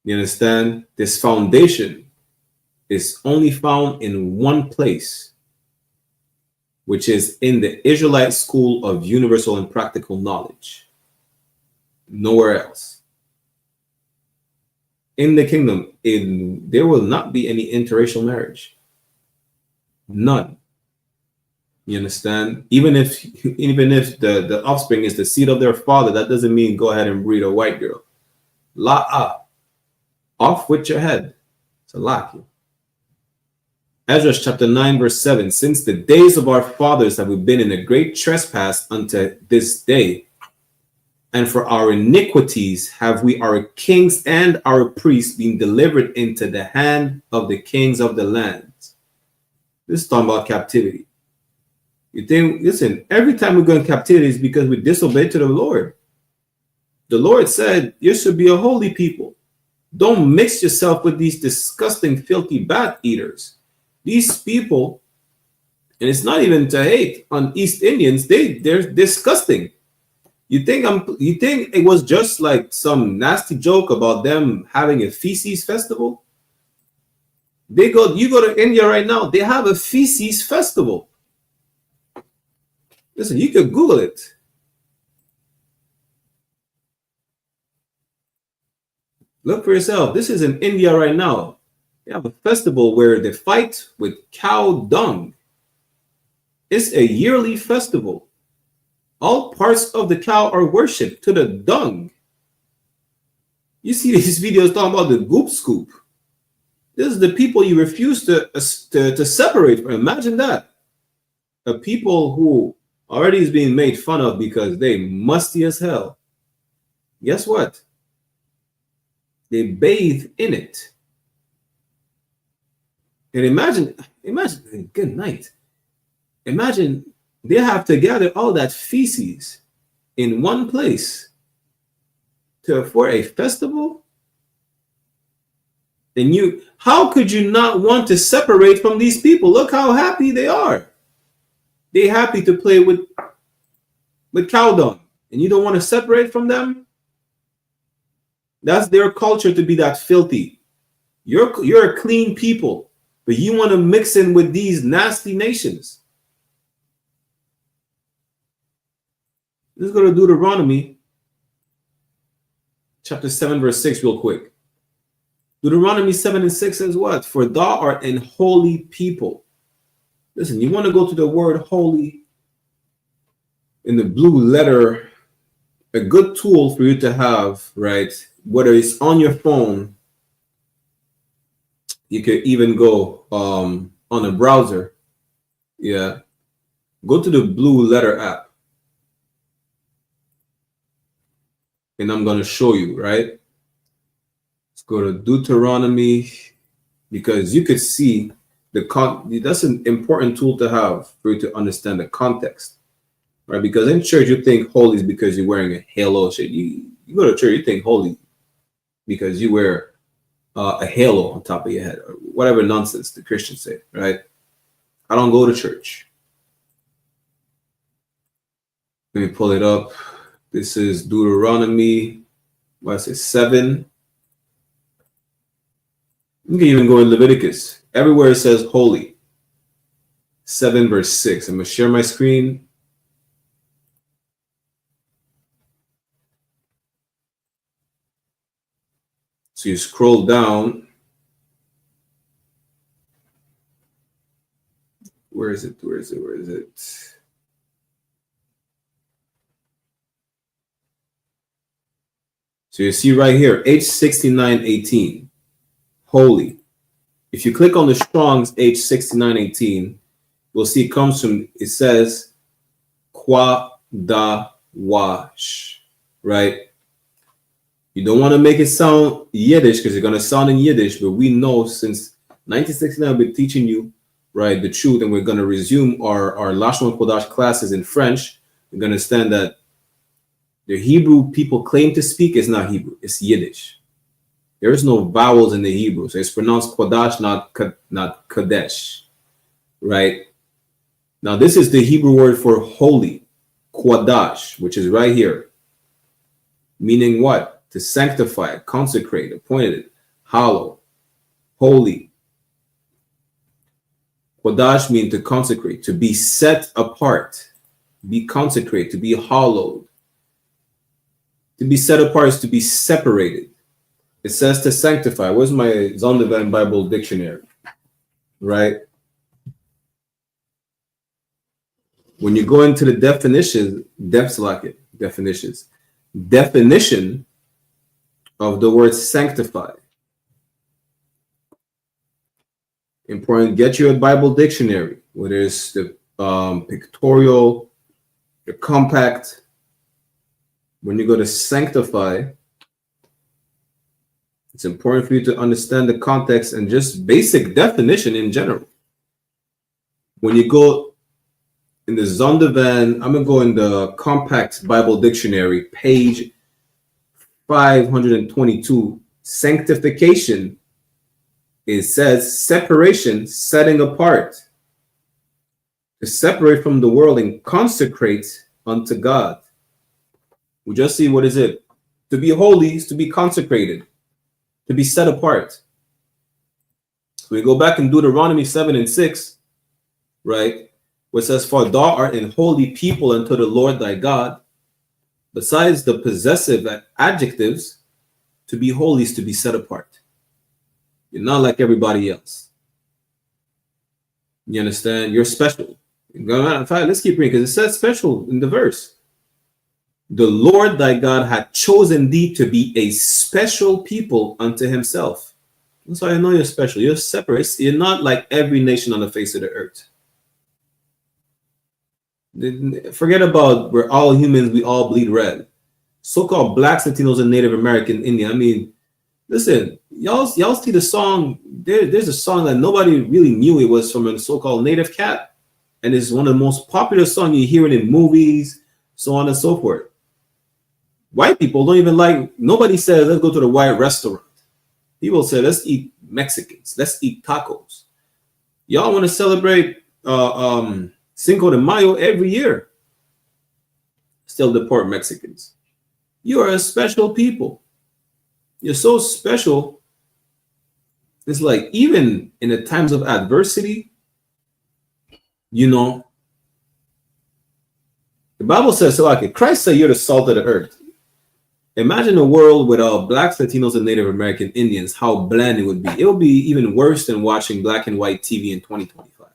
Speaker 10: you understand, this foundation is only found in one place, which is in the Israelite school of universal and practical knowledge. Nowhere else. In the kingdom, there will not be any interracial marriage. None. You understand? Even if the offspring is the seed of their father, that doesn't mean go ahead and breed a white girl. La'ah. Off with your head. It's a lock. Ezra chapter 9, verse 7. Since the days of our fathers have we been in a great trespass unto this day, and for our iniquities have we our kings and our priests been delivered into the hand of the kings of the land. This is talking about captivity. You think, listen, every time we go in captivity is because we disobeyed to the Lord. The Lord said, you should be a holy people. Don't mix yourself with these disgusting, filthy bat eaters. These people, and it's not even to hate on East Indians, they're disgusting. You think it was just like some nasty joke about them having a feces festival? You go to India right now, they have a feces festival. Listen, you could Google it. Look for yourself. This is in India right now. They have a festival where they fight with cow dung. It's a yearly festival. All parts of the cow are worshipped to the dung. You see these videos talking about the goop scoop. This is the people you refuse to separate from. Imagine that. A people who already is being made fun of because they musty as hell. Guess what? They bathe in it. And imagine, good night. Imagine they have to gather all that feces in one place for a festival. And how could you not want to separate from these people? Look how happy they are. They're happy to play with with cow dung, and you don't want to separate from them? That's their culture, to be that filthy. You're a clean people, but you want to mix in with these nasty nations. Let's go to Deuteronomy chapter 7, verse 6 real quick. Deuteronomy 7 and 6 says what? For thou art an holy people. Listen, you want to go to the word holy in the blue letter, a good tool for you to have, right? Whether it's on your phone, you could even go on a browser. Yeah. Go to the blue letter app. And I'm going to show you, right? Let's go to Deuteronomy, because you could see that's an important tool to have for you to understand the context, right? Because in church, you think holy is because you're wearing a halo shit. You go to church, you think holy because you wear a halo on top of your head, or whatever nonsense the Christians say, right? I don't go to church. Let me pull it up. This is Deuteronomy, what I say, 7. You can even go in Leviticus. Everywhere it says holy. 7 verse 6. I'm going to share my screen. So you scroll down. Where is it? Where is it? Where is it? So you see right here, H6918, holy. If you click on the Strong's H6918, we'll see it comes from, it says, Quadawash, right? You don't want to make it sound Yiddish because you're going to sound in Yiddish, but we know since 1969, I've been teaching you, right, the truth, and we're going to resume our Lashon Kodash classes in French. You're going to understand that the Hebrew people claim to speak is not Hebrew, it's Yiddish. There is no vowels in the Hebrew, so it's pronounced Kodash, not Kadesh, right? Now, this is the Hebrew word for holy, Kodash, which is right here, meaning what? To sanctify, consecrate, appointed, hallow, holy. Kodash means to consecrate, to be set apart, be consecrated, to be hallowed. To be set apart is to be separated. It says to sanctify. Where's my Zondervan Bible dictionary? Right? When you go into the definition of the word sanctify. Important, get you a Bible dictionary, whether it's the pictorial, the compact. When you go to sanctify, it's important for you to understand the context and just basic definition in general. When you go in the Zondervan, I'm going to go in the compact Bible dictionary, page 522, sanctification. It says separation, setting apart. To separate from the world and consecrate unto God. We just see, what is it? To be holy is to be consecrated, to be set apart. So we go back in Deuteronomy 7 and 6, right? Where it says, for thou art an holy people unto the Lord thy God. Besides the possessive adjectives, to be holy is to be set apart. You're not like everybody else. You understand? You're special. In fact, let's keep reading, because it says special in the verse. The Lord thy God hath chosen thee to be a special people unto himself. That's why I know you're special. You're separate. You're not like every nation on the face of the earth. Forget about we're all humans, we all bleed red. So-called blacks, Latinos, and Native American, Indian. I mean, listen, y'all see the song. There's a song that nobody really knew it was from a so-called native cat. And it's one of the most popular songs. You hear it in movies, so on and so forth. White people don't even like, nobody says, let's go to the white restaurant. People say, let's eat Mexicans. Let's eat tacos. Y'all want to celebrate Cinco de Mayo every year. still deport Mexicans. You are a special people. You're so special. It's like even in the times of adversity, you know, the Bible says, so like Christ said, you're the salt of the earth. Imagine a world without blacks, Latinos, and Native American Indians, how bland it would be. It would be even worse than watching black and white TV in 2025.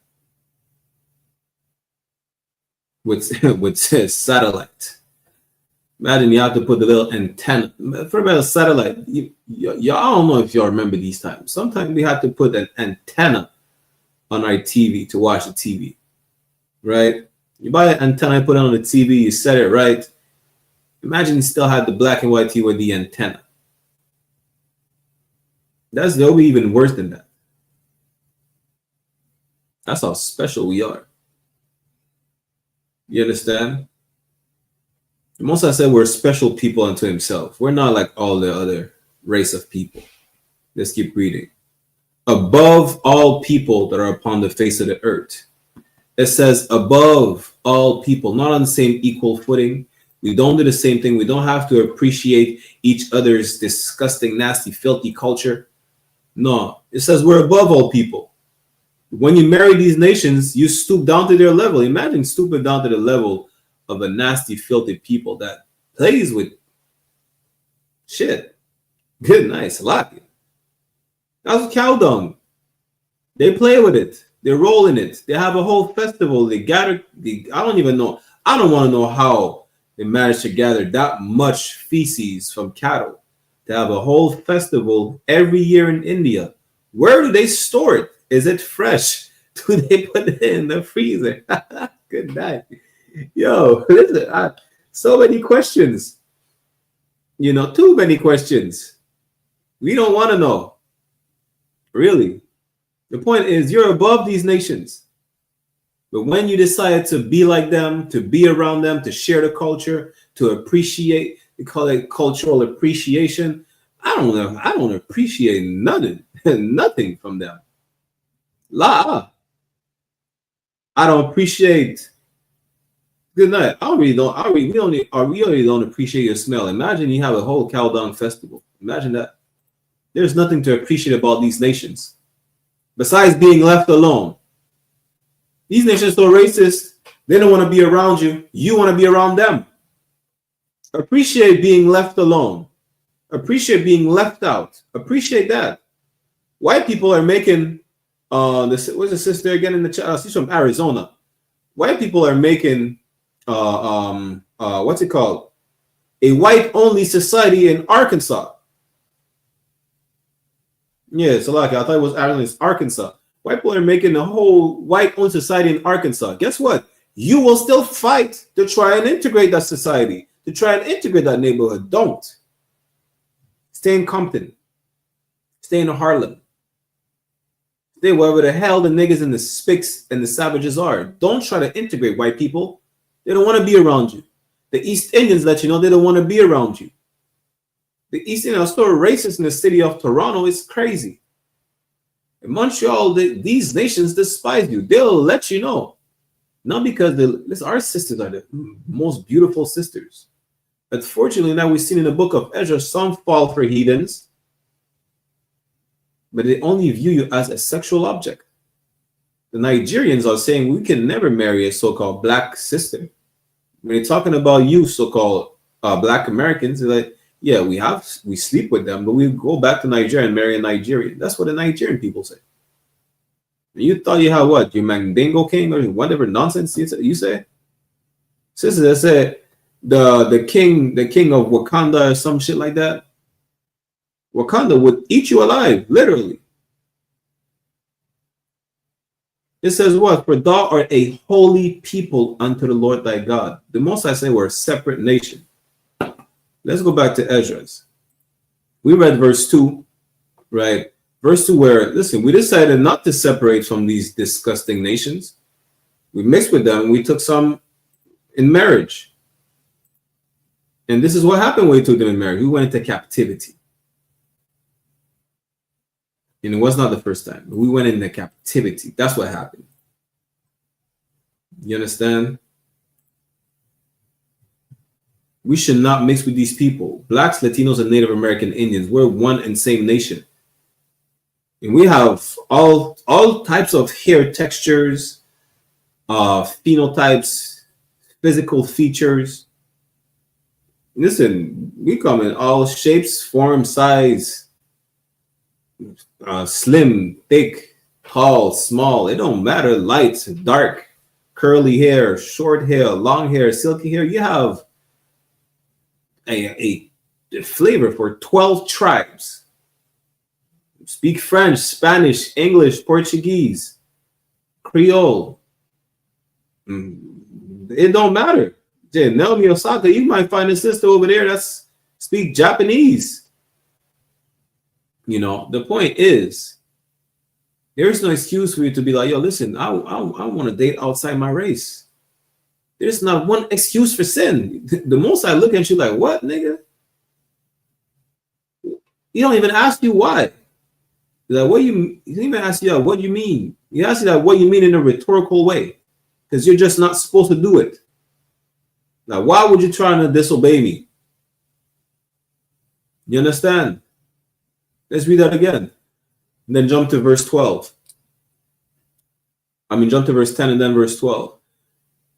Speaker 10: With satellite. Imagine you have to put the little antenna. For about a satellite, I don't know if y'all remember these times. Sometimes we had to put an antenna on our TV to watch the TV, right? You buy an antenna, put it on the TV, you set it right. Imagine you still had the black and white TV with the antenna. They'll be even worse than that. That's how special we are. You understand? The Most High said we're special people unto himself. We're not like all the other race of people. Let's keep reading. Above all people that are upon the face of the earth. It says above all people, not on the same equal footing. We don't do the same thing. We don't have to appreciate each other's disgusting, nasty, filthy culture. No, it says we're above all people. When you marry these nations, you stoop down to their level. Imagine stooping down to the level of a nasty, filthy people that plays with shit. Good, nice, lucky. That's cow dung. They play with it. They roll in it. They have a whole festival. They gather. I don't even know. I don't want to know how they managed to gather that much feces from cattle to have a whole festival every year in India. Where do they store it? Is it fresh? Do they put it in the freezer? Good night. Yo, listen, so many questions. You know, too many questions. We don't want to know. Really. The point is, you're above these nations. But when you decide to be like them, to be around them, to share the culture, to appreciate, we call it cultural appreciation. I don't know. I don't appreciate nothing, nothing from them. I don't appreciate. Good night. We only don't appreciate your smell. Imagine you have a whole cow dung festival. Imagine that. There's nothing to appreciate about these nations besides being left alone. These nations are so racist. They don't want to be around you. You want to be around them. Appreciate being left alone. Appreciate being left out. Appreciate that. White people are making. What's the sister again in the chat? She's from Arizona. White people are making. What's it called? A white-only society in Arkansas. Yeah, so like I thought it was Arizona, it's Arkansas. White people are making a whole white-owned society in Arkansas. Guess what? You will still fight to try and integrate that society, to try and integrate that neighborhood. Don't. Stay in Compton. Stay in Harlem. Stay wherever the hell the niggas and the spics and the savages are. Don't try to integrate white people. They don't want to be around you. The East Indians let you know they don't want to be around you. The East Indians are so racist in the city of Toronto. It's crazy. In Montreal, these nations despise you. They'll let you know. Not because our sisters are the most beautiful sisters. Unfortunately, now we've seen in the book of Ezra, some fall for heathens, but they only view you as a sexual object. The Nigerians are saying we can never marry a so-called black sister. When they're talking about you, so-called black Americans, they're like, yeah, we sleep with them, but we go back to Nigeria and marry a Nigerian. That's what the Nigerian people say. You thought you had what? Your Mandingo king or whatever nonsense you say? Sister, they said the king of Wakanda or some shit like that. Wakanda would eat you alive, literally. It says what? For thou art a holy people unto the Lord thy God. The Most High say we're a separate nation. Let's go back to Ezra's. We read verse 2, right? Verse 2 where, listen, we decided not to separate from these disgusting nations. We mixed with them. We took some in marriage. And this is what happened when we took them in marriage. We went into captivity. And it was not the first time. But we went into captivity. That's what happened. You understand? We should not mix with these people. Blacks, Latinos, and Native American Indians. We're one and same nation. And we have all types of hair textures, phenotypes, physical features. Listen, we come in all shapes, form, size, slim, thick, tall, small. It don't matter. Light, dark, curly hair, short hair, long hair, silky hair. You have a flavor for 12 tribes. Speak French, Spanish, English, Portuguese, Creole. It don't matter. Naomi Osaka, you might find a sister over there that's speak Japanese. You know, the point is, there is no excuse for you to be like, yo, listen, I want to date outside my race. There's not one excuse for sin. The most I look at you like, what, nigga? You don't even ask you why. Like, what you even ask you what you mean. You ask you that what you mean in a rhetorical way, because you're just not supposed to do it. Now, why would you try to disobey me? You understand? Let's read that again. And then jump to verse 12. Jump to verse 10 and then verse 12.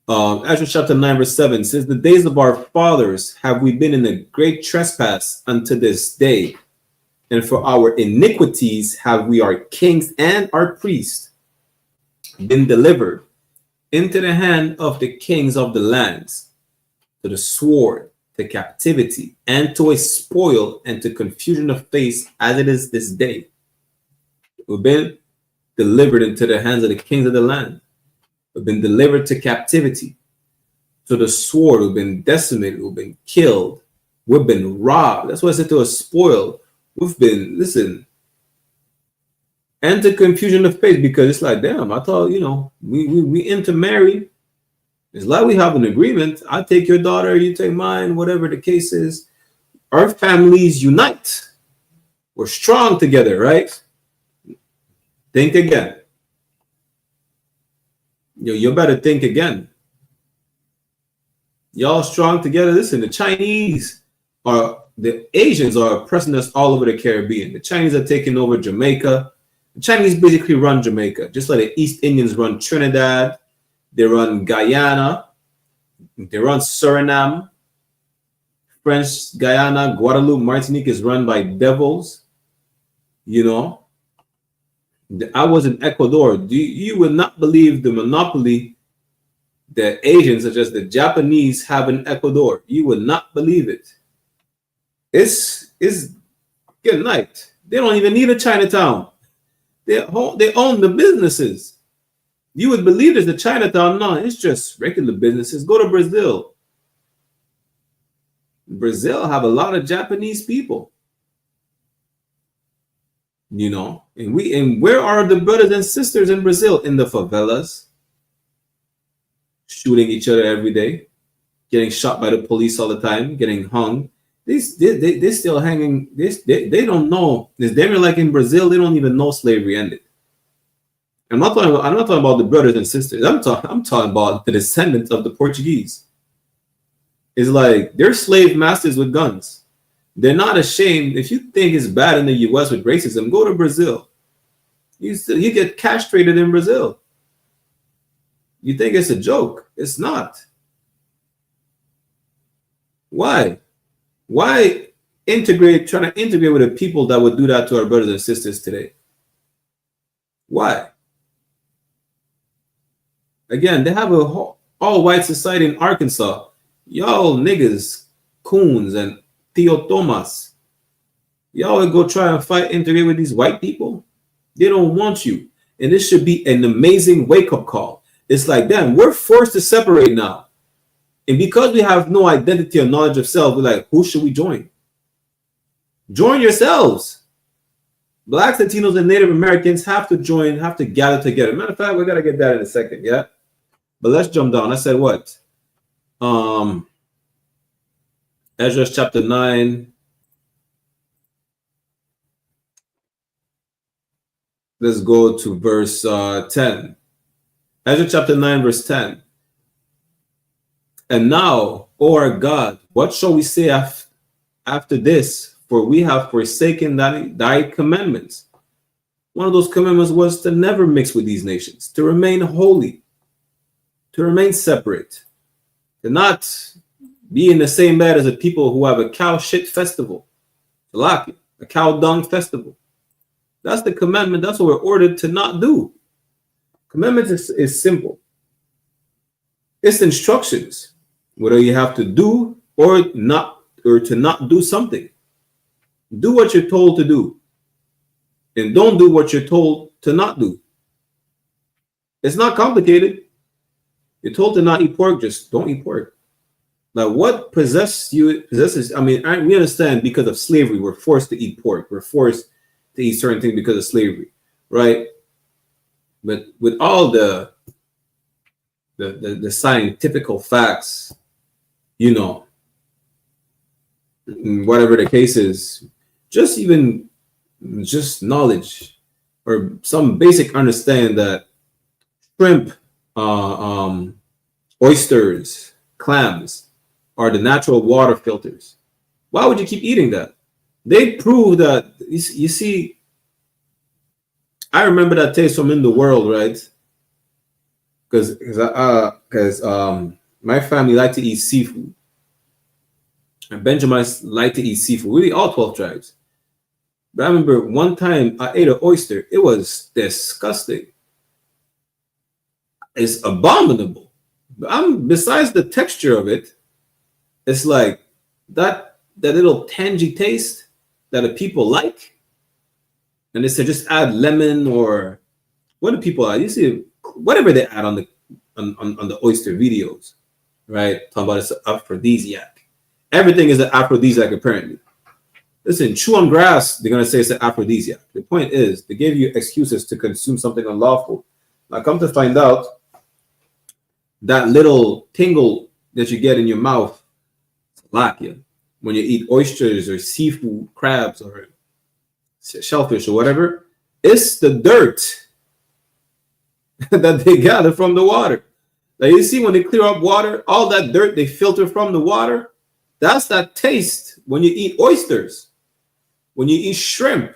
Speaker 10: Ezra chapter 9, verse 7 says, the days of our fathers have we been in a great trespass unto this day. And for our iniquities have we, our kings and our priests, been delivered into the hand of the kings of the lands, to the sword, to captivity, and to a spoil, and to confusion of face, as it is this day. We've been delivered into the hands of the kings of the land. We've been delivered to captivity, to the sword. We've been decimated. We've been killed. We've been robbed. That's why I said to a spoil. We've been, listen, and to confusion of face, because it's like, damn, I thought, we intermarried. It's like we have an agreement. I take your daughter, you take mine, whatever the case is. Our families unite. We're strong together, right? Think again. You better think again. Y'all strong together. Listen, the Asians are oppressing us all over the Caribbean. The Chinese are taking over Jamaica. The Chinese basically run Jamaica, just like the East Indians run Trinidad. They run Guyana. They run Suriname. French Guyana, Guadeloupe, Martinique is run by devils. I was in Ecuador. You would not believe the monopoly that Asians, such as the Japanese, have in Ecuador. You would not believe it. It's good night. They don't even need a Chinatown. They own the businesses. You would believe there's a Chinatown. No, it's just regular businesses. Go to Brazil. Brazil have a lot of Japanese people. And where are the brothers and sisters in Brazil? In the favelas, shooting each other every day, getting shot by the police all the time, getting hung. They're still hanging. They don't know. They're like in Brazil, they don't even know slavery ended. I'm not talking about the brothers and sisters. I'm talking about the descendants of the Portuguese. It's like they're slave masters with guns. They're not ashamed. If you think it's bad in the U.S. with racism, go to Brazil. You get castrated in Brazil. You think it's a joke? It's not. Why? Why trying to integrate with the people that would do that to our brothers and sisters today? Why? Again, they have a all-white society in Arkansas. Y'all niggas, coons and Theo Thomas. Y'all would go try and integrate with these white people? They don't want you. And this should be an amazing wake-up call. It's like, damn, we're forced to separate now. And because we have no identity or knowledge of self, we're like, who should we join? Join yourselves. Blacks, Latinos, and Native Americans have to join, have to gather together. Matter of fact, we got to get that in a second, yeah? But let's jump down. I said what? Ezra chapter 9. Let's go to verse 10. Ezra chapter 9, verse 10. And now, O our God, What shall we say after this? For we have forsaken thy commandments. One of those commandments was to never mix with these nations, to remain holy, to remain separate, to not be in the same bed as the people who have a cow shit festival, a cow dung festival. That's the commandment. That's what we're ordered to not do. Commandment is simple. It's instructions, whether you have to do or to not do something. Do what you're told to do, and don't do what you're told to not do. It's not complicated. You're told to not eat pork, just don't eat pork. Now, what possesses, I mean, we understand because of slavery, we're forced to eat pork. We're forced to eat certain things because of slavery, right? But with all the scientific facts, you know, whatever the case is, just knowledge or some basic understand that shrimp, oysters, clams are the natural water filters. Why would you keep eating that? They prove that, you see, I remember that taste from In the World, right? Because my family liked to eat seafood. And Benjamins liked to eat seafood. Really, all 12 tribes. But I remember one time I ate an oyster. It was disgusting. It's abominable. But besides the texture of it, it's like that little tangy taste that the people like. And they said just add lemon, or what do people add? You see, whatever they add on the oyster videos, right? Talking about it's an aphrodisiac. Everything is an aphrodisiac, apparently. Listen, chew on grass, they're going to say it's an aphrodisiac. The point is, they give you excuses to consume something unlawful. Now, come to find out, that little tingle that you get in your mouth, when you eat oysters or seafood, crabs or shellfish or whatever, it's the dirt that they gather from the water. Now, you see, when they clear up water, all that dirt they filter from the water, that's that taste when you eat oysters. When you eat shrimp,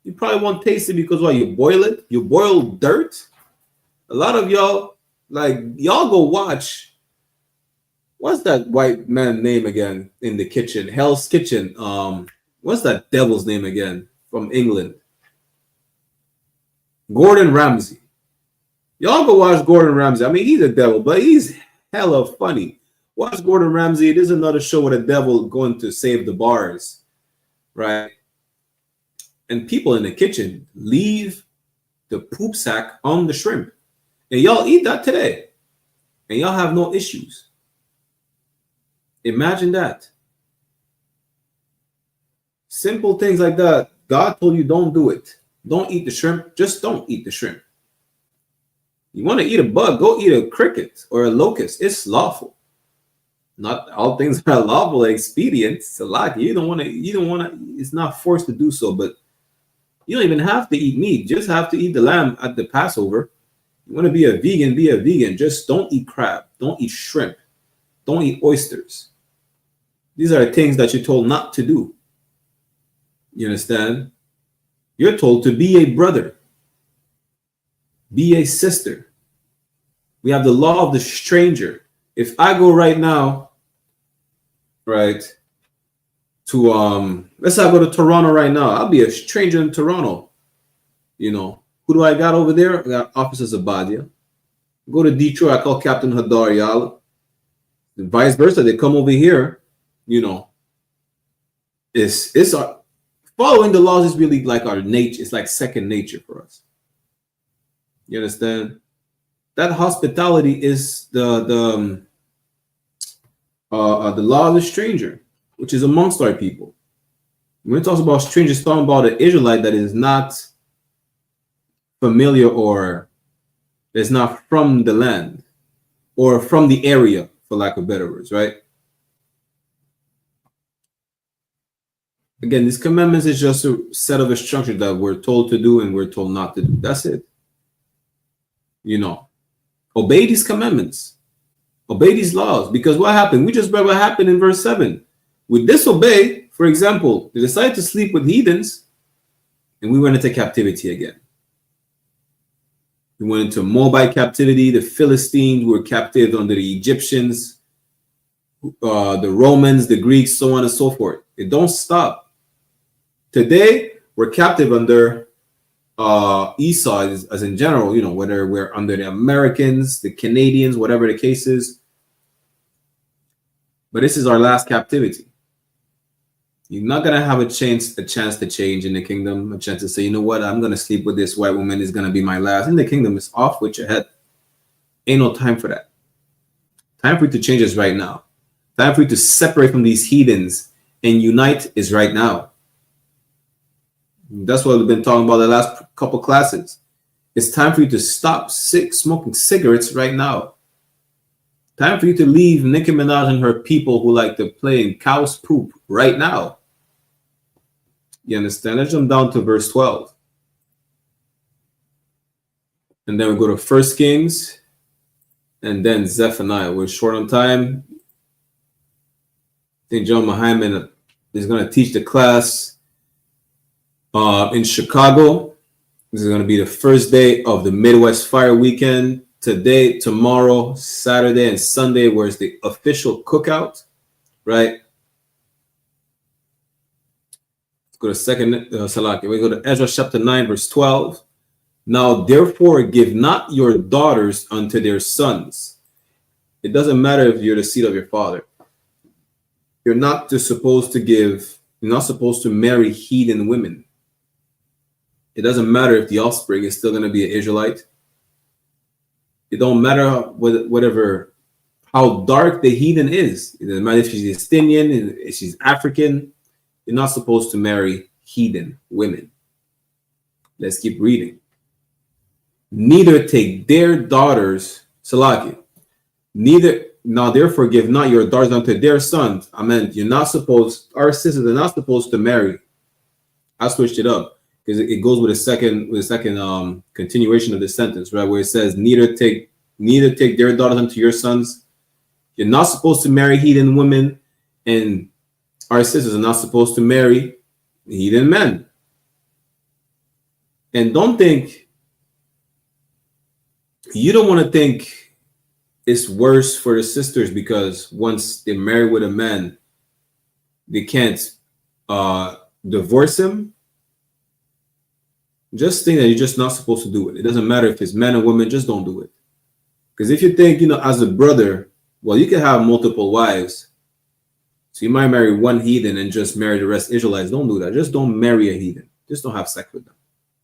Speaker 10: you probably won't taste it because what, you boil it? You boil dirt? A lot of y'all, y'all go watch, what's that white man name again in the kitchen? Hell's Kitchen. What's that devil's name again from England? Gordon Ramsay. Y'all go watch Gordon Ramsay. I mean, he's a devil, but he's hella funny. Watch Gordon Ramsay. It is another show with a devil going to save the bars, right? And people in the kitchen leave the poop sack on the shrimp. And y'all eat that today. And y'all have no issues. Imagine that. Simple things like that. God told you don't do it. Don't eat the shrimp. Just don't eat the shrimp. You want to eat a bug, go eat a cricket or a locust. It's lawful. Not all things are lawful, expedient. It's a lot. You don't want to, it's not forced to do so, but you don't even have to eat meat. You just have to eat the lamb at the Passover. You want to be a vegan, be a vegan. Just don't eat crab. Don't eat shrimp. Don't eat oysters. These are things that you're told not to do. You understand? You're told to be a brother. Be a sister. We have the law of the stranger. If I go right now, right, to let's say I go to Toronto right now, I'll be a stranger in Toronto. You know, who do I got over there? I got Officer Zabadia. Go to Detroit, I call Captain Hadar Yala. And vice versa, they come over here, you know. It's our following the laws is really like our nature. It's like second nature for us. You understand? That hospitality is the law of the stranger, which is amongst our people. When it talks about strangers, talking about an Israelite that is not familiar or is not from the land or from the area, for lack of better words, right? Again, these commandments is just a set of instructions that we're told to do and we're told not to do. That's it. You know, obey these commandments. Obey these laws. Because what happened? We just read what happened in verse 7. We disobey, for example, they decided to sleep with heathens, and we went into captivity again. We went into Moabite captivity. The Philistines were captive under the Egyptians, the Romans, the Greeks, so on and so forth. It don't stop. Today, we're captive under Esau, as in general, whether we're under the Americans, the Canadians, whatever the case is. But this is our last captivity. You're not going to have a chance to change in the kingdom, a chance to say, you know what, I'm going to sleep with this white woman. Is going to be my last. In the kingdom, it's off with your head. Ain't no time for that. Time for you to change is right now. Time for you to separate from these heathens and unite is right now. That's what we've been talking about the last couple classes. It's time for you to stop smoking cigarettes right now. Time for you to leave Nicki Minaj and her people who like to play in cow's poop right now. You understand? Let's jump down to verse 12. And then we go to 1 Kings and then Zephaniah. We're short on time. I think John Muhammad is going to teach the class in Chicago. This is going to be the first day of the Midwest Fire Weekend. Today, tomorrow, Saturday, and Sunday, where's the official cookout, right? Let's go to Salaki. We go to Ezra chapter 9, verse 12. Now, therefore, give not your daughters unto their sons. It doesn't matter if you're the seed of your father. You're not supposed to marry heathen women. It doesn't matter if the offspring is still going to be an Israelite. It don't matter how dark the heathen is. It doesn't matter if she's Palestinian, if she's African. You're not supposed to marry heathen women. Let's keep reading. Neither take their daughters, Salaki. Now therefore give not your daughters unto their sons. Amen. Our sisters are not supposed to marry. I switched it up because it goes with the second continuation of the sentence, right? Where it says, neither take their daughters unto your sons. You're not supposed to marry heathen women, and our sisters are not supposed to marry heathen men. And you don't want to think it's worse for the sisters because once they're married with a man, they can't divorce him. Just think that you're just not supposed to do it. It doesn't matter if it's men or women, just don't do it. Because if you think, as a brother, well, you can have multiple wives. So you might marry one heathen and just marry the rest Israelites. Don't do that. Just don't marry a heathen. Just don't have sex with them.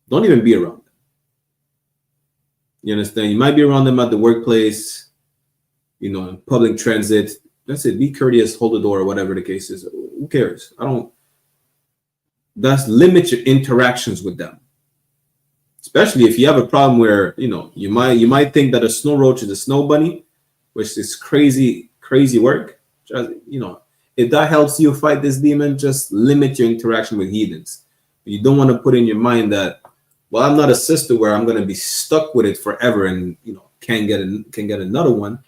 Speaker 10: Don't even be around them. You understand? You might be around them at the workplace, in public transit. That's it. Be courteous, hold the door, or whatever the case is. Who cares? That's limit your interactions with them. Especially if you have a problem where, you might think that a snow roach is a snow bunny, which is crazy work. If that helps you fight this demon, just limit your interaction with heathens. You don't want to put in your mind that, well, I'm not a sister where I'm going to be stuck with it forever and, can't get another one.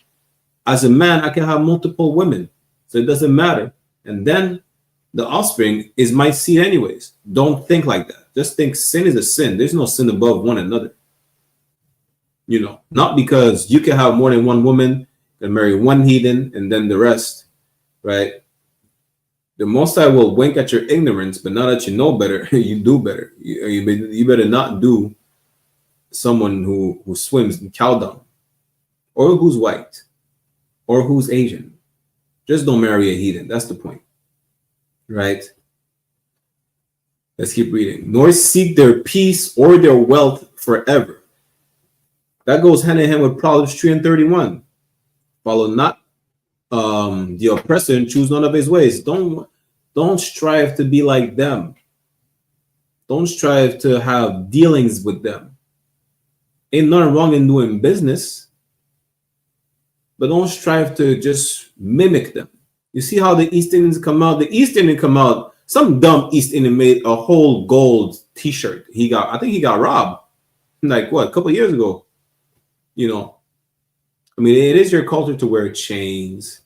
Speaker 10: As a man, I can have multiple women, so it doesn't matter. And then the offspring is my seed anyways. Don't think like that. Just think sin is a sin. There's no sin above one another. Not because you can have more than one woman and marry one heathen and then the rest, right? The Most High will wink at your ignorance, but now that you know better, you do better. You better not do someone who swims in cow dung, or who's white, or who's Asian. Just don't marry a heathen. That's the point. Right? Let's keep reading. Nor seek their peace or their wealth forever. That goes hand in hand with Proverbs 3:31. Follow not the oppressor and choose none of his ways. Don't strive to be like them. Don't strive to have dealings with them. Ain't nothing wrong in doing business, but don't strive to just mimic them. You see how the East Indians come out? The East Indian come out. Some dumb East Indian made a whole gold T-shirt. I think he got robbed. Like what? A couple of years ago. A mean, it is your culture to wear chains,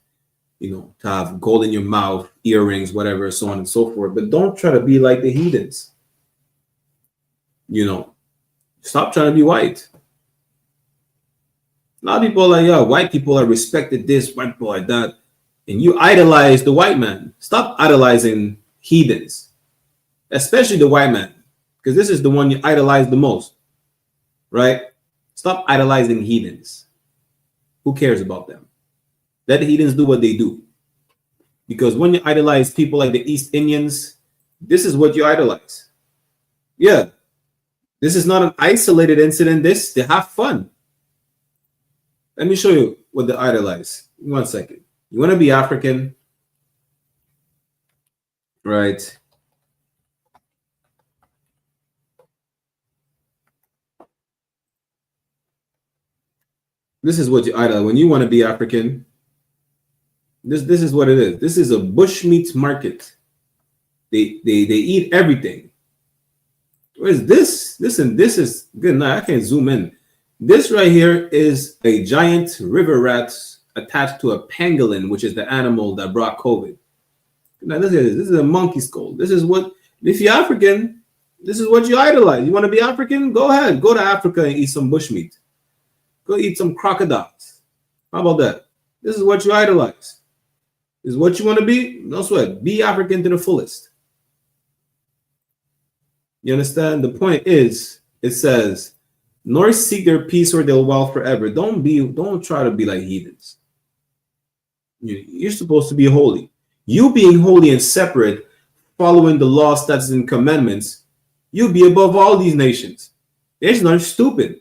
Speaker 10: you know, to have gold in your mouth, earrings, whatever, so on and so forth. But don't try to be like the heathens. You know, stop trying to be white. A lot of people are like, yeah, white people are respected this, white people like that. And you idolize the white man. Stop idolizing heathens, especially the white man, because this is the one you idolize the most, right? Stop idolizing heathens. Who cares about them? Let the heathens do what they do. Because when you idolize people like the East Indians, this is what you idolize. Yeah. This is not an isolated incident. They have fun. Let me show you what they idolize. 1 second. You want to be African, right? This is what you idolize. When you want to be African, this is what it is. This is a bushmeat market. They eat everything. What is this? Listen, this is good. Now I can't zoom in. This right here is a giant river rat attached to a pangolin, which is the animal that brought COVID. Now this is a monkey skull. This is what, if you're African, this is what you idolize. You want to be African? Go ahead. Go to Africa and eat some bushmeat. Go eat some crocodiles. How about that? This is what you idolize. This is what you want to be? No sweat. Be African to the fullest. You understand? The point is, it says, nor seek their peace or their wealth forever. Don't try to be like heathens. You're supposed to be holy. You being holy and separate, following the law, statutes, and commandments, you'll be above all these nations. They're just not stupid.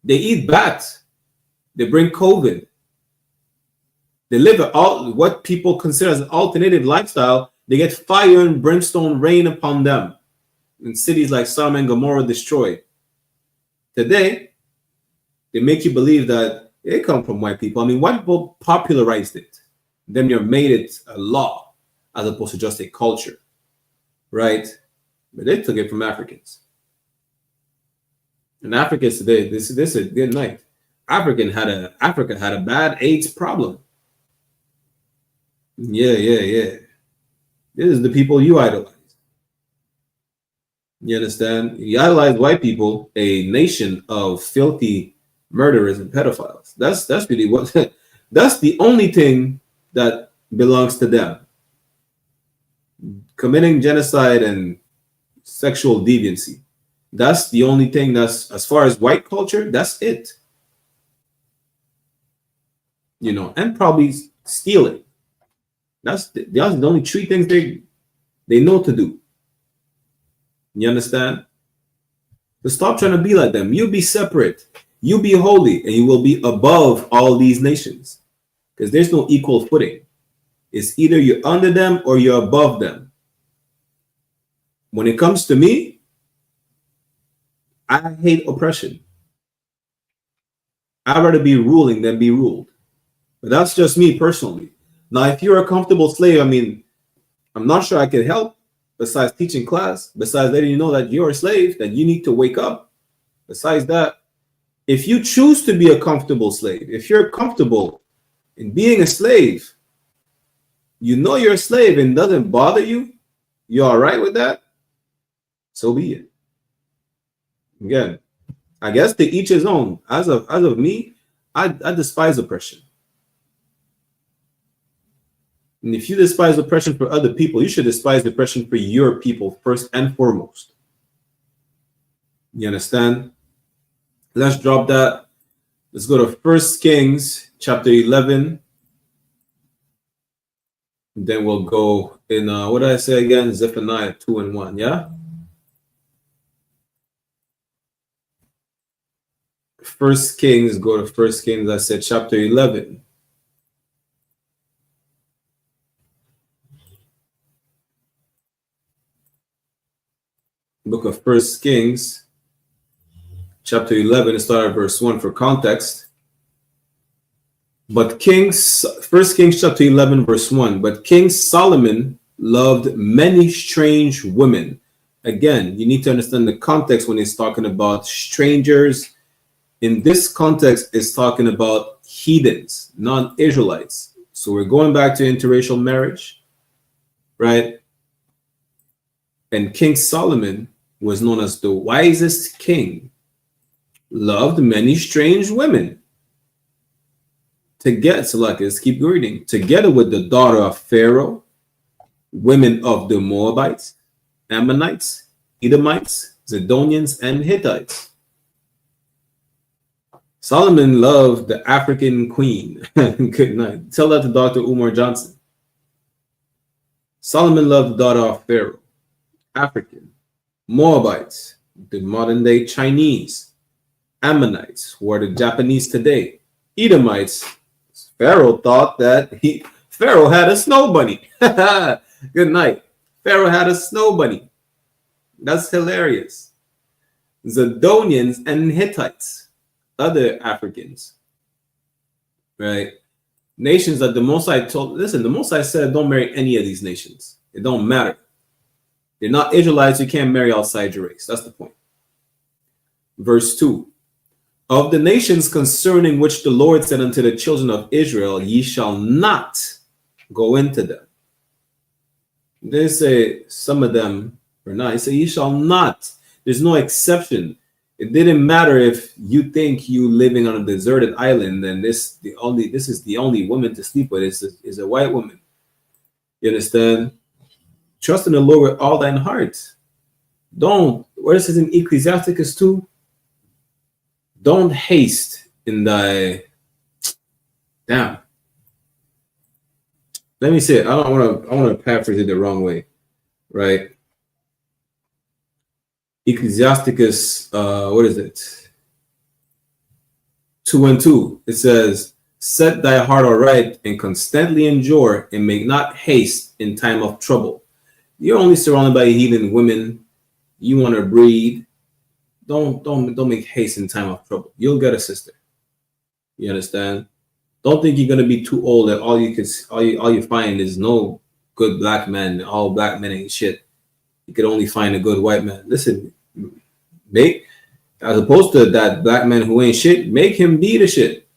Speaker 10: They eat bats. They bring COVID. They live what people consider as an alternative lifestyle. They get fire and brimstone rain upon them. In cities like Sodom and Gomorrah destroyed. Today, they make you believe that it come from white people. I mean, white people popularized it. Then they made it a law as opposed to just a culture, right? But they took it from Africans. And Africans today, this is a good night. Africa had a bad AIDS problem. Yeah. This is the people you idolize. You understand? You idolize white people, a nation of filthy murderers and pedophiles. That's really what. That's the only thing that belongs to them. Committing genocide and sexual deviancy. That's the only thing that's, as far as white culture, that's it. You know, and probably stealing. That's the only three things they know to do. You understand? But stop trying to be like them. You be separate. You be holy, and you will be above all these nations. Because there's no equal footing. It's either you're under them or you're above them. When it comes to me, I hate oppression. I'd rather be ruling than be ruled. But that's just me personally. Now, if you're a comfortable slave, I mean, I'm not sure I can help. Besides teaching class, besides letting you know that you're a slave, that you need to wake up. Besides that, if you choose to be a comfortable slave, if you're comfortable in being a slave, you know you're a slave and it doesn't bother you, you're all right with that, so be it. Again, I guess to each his own. As of me, I despise oppression. And if you despise oppression for other people, you should despise oppression for your people first and foremost. You understand? Let's drop that. Let's go to 1 Kings chapter 11. And then we'll go in, what did I say again? Zephaniah 2 and 1, yeah? 1 Kings, go to 1 Kings, I said chapter 11. Book of 1 Kings, chapter 11, start at verse 1 for context. But 1 Kings chapter 11, verse 1. But King Solomon loved many strange women. Again, you need to understand the context when he's talking about strangers in this context, it's talking about heathens, non-Israelites. So we're going back to interracial marriage, right? And King Solomon was known as the wisest king, loved many strange women. So like, let's keep reading. Together with the daughter of Pharaoh, women of the Moabites, Ammonites, Edomites, Zidonians, and Hittites. Solomon loved the African queen. Good night. Tell that to Dr. Umar Johnson. Solomon loved the daughter of Pharaoh, African, Moabites, the modern day Chinese, Ammonites, who are the Japanese today, Edomites. Pharaoh thought that Pharaoh had a snow bunny. Good night. Pharaoh had a snow bunny. That's hilarious. Zidonians and Hittites, other Africans, right? Nations that the Most High told, listen, the Most High said, don't marry any of these nations. It don't matter. They're not Israelites. You can't marry outside your race. That's the point. Verse 2. Of the nations concerning which the Lord said unto the children of Israel, ye shall not go into them. They say some of them are not. He said, ye shall not. There's no exception. It didn't matter if you think you living on a deserted island and this is the only woman to sleep with is a white woman. You understand? Trust in the Lord with all thine heart. Don't, where it says in Ecclesiasticus 2, don't haste in thy, damn. Let me say it. I want to paraphrase it the wrong way, right? Ecclesiasticus, what is it? 2:2. It says, set thy heart aright and constantly endure and make not haste in time of trouble. You're only surrounded by heathen women. You want to breed. Don't make haste in time of trouble. You'll get a sister. You understand? Don't think you're gonna be too old that all you find is no good black man. All black men ain't shit. You could only find a good white man. Listen, as opposed to that black man who ain't shit, make him be the shit.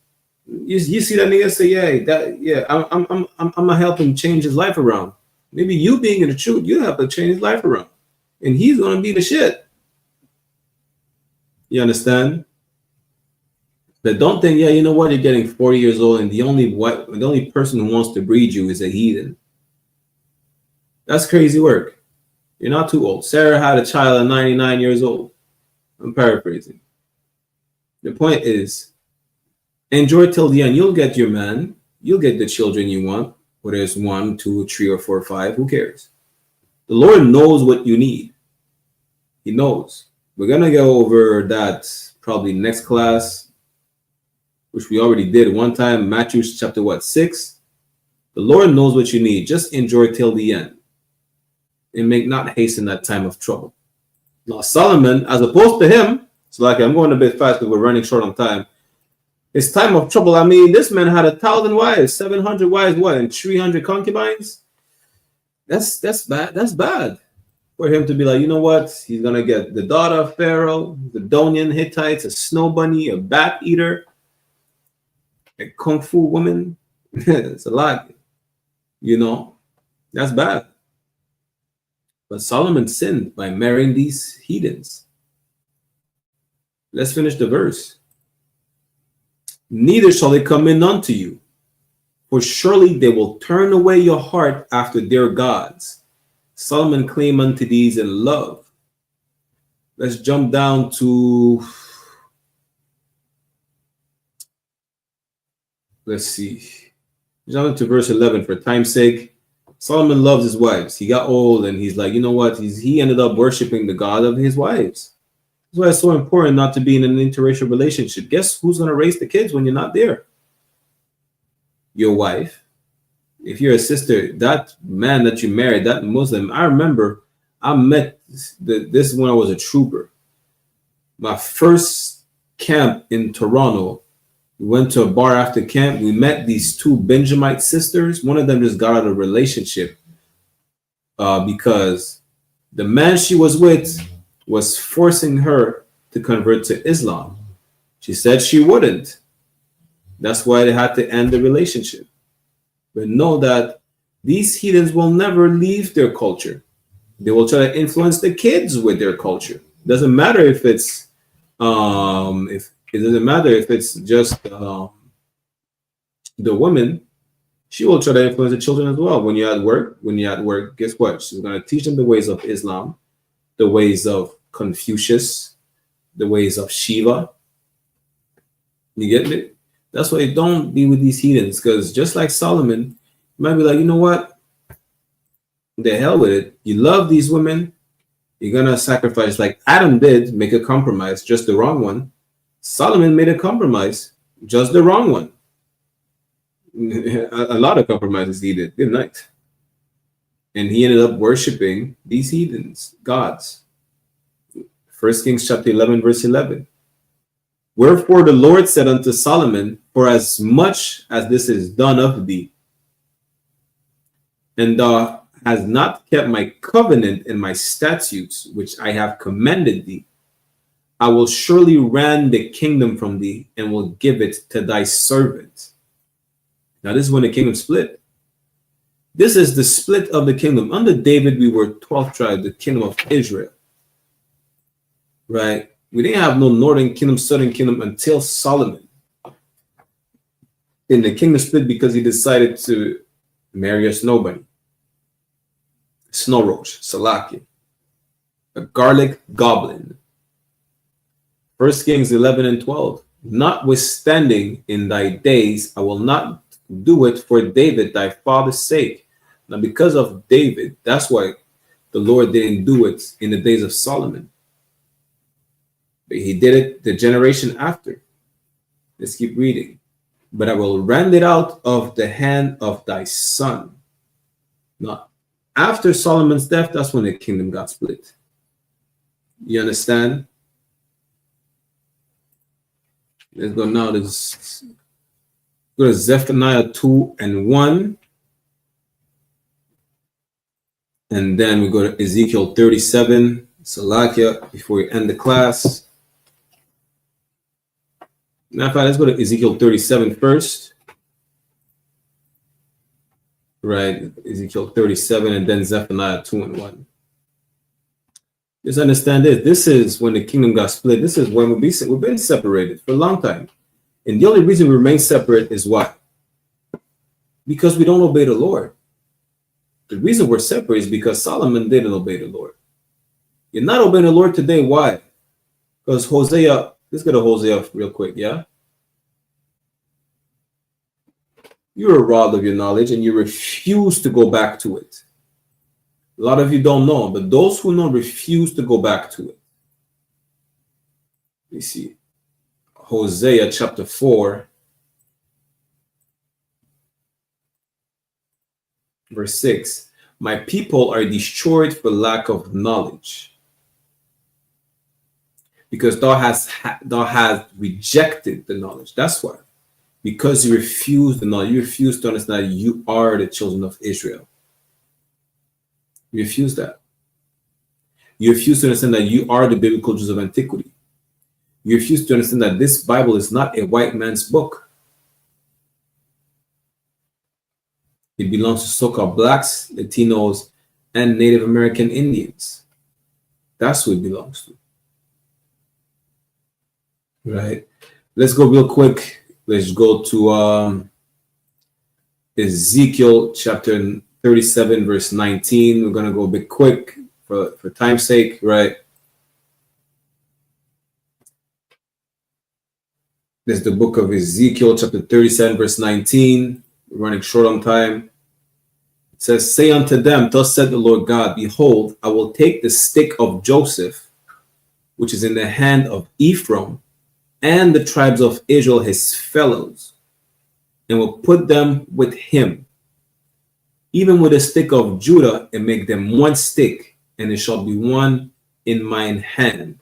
Speaker 10: You see that nigga say, I'm gonna help him change his life around. Maybe you being in the truth, you help him change his life around, and he's gonna be the shit. You understand? But don't think, you know what? You're getting 40 years old, and the only person who wants to breed you is a heathen. That's crazy work. You're not too old. Sarah had a child at 99 years old. I'm paraphrasing. The point is, enjoy till the end. You'll get your man. You'll get the children you want. Whether it's 1, 2, 3, or 4, or 5, who cares? The Lord knows what you need. He knows. We're gonna go over that probably next class, which we already did one time. Matthew chapter 6. The Lord knows what you need. Just enjoy till the end, and make not haste in that time of trouble. Now Solomon, as opposed to him, so like I'm going a bit fast because we're running short on time. His time of trouble. I mean, this man had 1,000 wives, 700 wives, and 300 concubines. That's bad. That's bad. For him to be like, you know what? He's gonna get the daughter of Pharaoh, the Donian Hittites, a snow bunny, a bat eater, a kung fu woman. It's a lot. You know, that's bad. But Solomon sinned by marrying these heathens. Let's finish the verse. Neither shall they come in unto you, for surely they will turn away your heart after their gods. Solomon claimed unto these in love. Let's jump down to, let's see. Jump to verse 11 for time's sake. Solomon loves his wives. He got old and he's like, you know what? He ended up worshiping the God of his wives. That's why it's so important not to be in an interracial relationship. Guess who's going to raise the kids when you're not there? Your wife. If you're a sister, that man that you married, that Muslim, I remember I met this when I was a trooper. My first camp in Toronto, we went to a bar after camp. We met these 2 Benjamite sisters. One of them just got out of a relationship because the man she was with was forcing her to convert to Islam. She said she wouldn't. That's why they had to end the relationship. But know that these heathens will never leave their culture. They will try to influence the kids with their culture. Doesn't matter if it's if it doesn't matter if it's just the woman. She will try to influence the children as well. When you're at work, guess what? She's going to teach them the ways of Islam, the ways of Confucius, the ways of Shiva. You get me? That's why you don't be with these heathens, because just like Solomon, you might be like, you know what? The hell with it. You love these women. You're going to sacrifice like Adam did, make a compromise, just the wrong one. Solomon made a compromise, just the wrong one. A lot of compromises he did, good night. And he ended up worshiping these heathens, gods. 1 Kings chapter 11, verse 11. Wherefore the Lord said unto Solomon, for as much as this is done of thee, and thou hast not kept my covenant and my statutes, which I have commanded thee, I will surely rend the kingdom from thee and will give it to thy servant. Now, this is when the kingdom split. This is the split of the kingdom. Under David, we were 12th tribe, the kingdom of Israel. Right? We didn't have no northern kingdom, southern kingdom until Solomon. And the kingdom split because he decided to marry a nobody. Snow roach, Salaki, a garlic goblin. 1 Kings 11 and 12. Notwithstanding in thy days, I will not do it for David, thy father's sake. Now, because of David, that's why the Lord didn't do it in the days of Solomon. But he did it the generation after. Let's keep reading. But I will rend it out of the hand of thy son. Now, after Solomon's death, that's when the kingdom got split. You understand? Let's go now. Go to Zephaniah 2 and 1. And then we go to Ezekiel 37. Salakia, before we end the class. Now, let's go to Ezekiel 37 first. Right, Ezekiel 37 and then Zephaniah 2 and 1. Just understand this. This is when the kingdom got split. This is when we've been separated for a long time. And the only reason we remain separate is why? Because we don't obey the Lord. The reason we're separate is because Solomon didn't obey the Lord. You're not obeying the Lord today. Why? Because Hosea, let's go to Hosea real quick, yeah? You are robbed of your knowledge and you refuse to go back to it. A lot of you don't know, but those who know refuse to go back to it. You see, Hosea chapter 4, verse 6. My people are destroyed for lack of knowledge, because thou hast rejected the knowledge. That's why. Because you refuse the knowledge, you refuse to understand that you are the children of Israel. You refuse that. You refuse to understand that you are the biblical Jews of antiquity. You refuse to understand that this Bible is not a white man's book. It belongs to so-called blacks, Latinos, and Native American Indians. That's who it belongs to. Right? Let's go real quick. Let's go to Ezekiel chapter 37, verse 19. We're going to go a bit quick for time's sake, right? This is the book of Ezekiel chapter 37, verse 19. We're running short on time. It says, say unto them, thus said the Lord God, behold, I will take the stick of Joseph, which is in the hand of Ephraim, and the tribes of Israel, his fellows, and will put them with him, even with a stick of Judah, and make them one stick, and it shall be one in mine hand.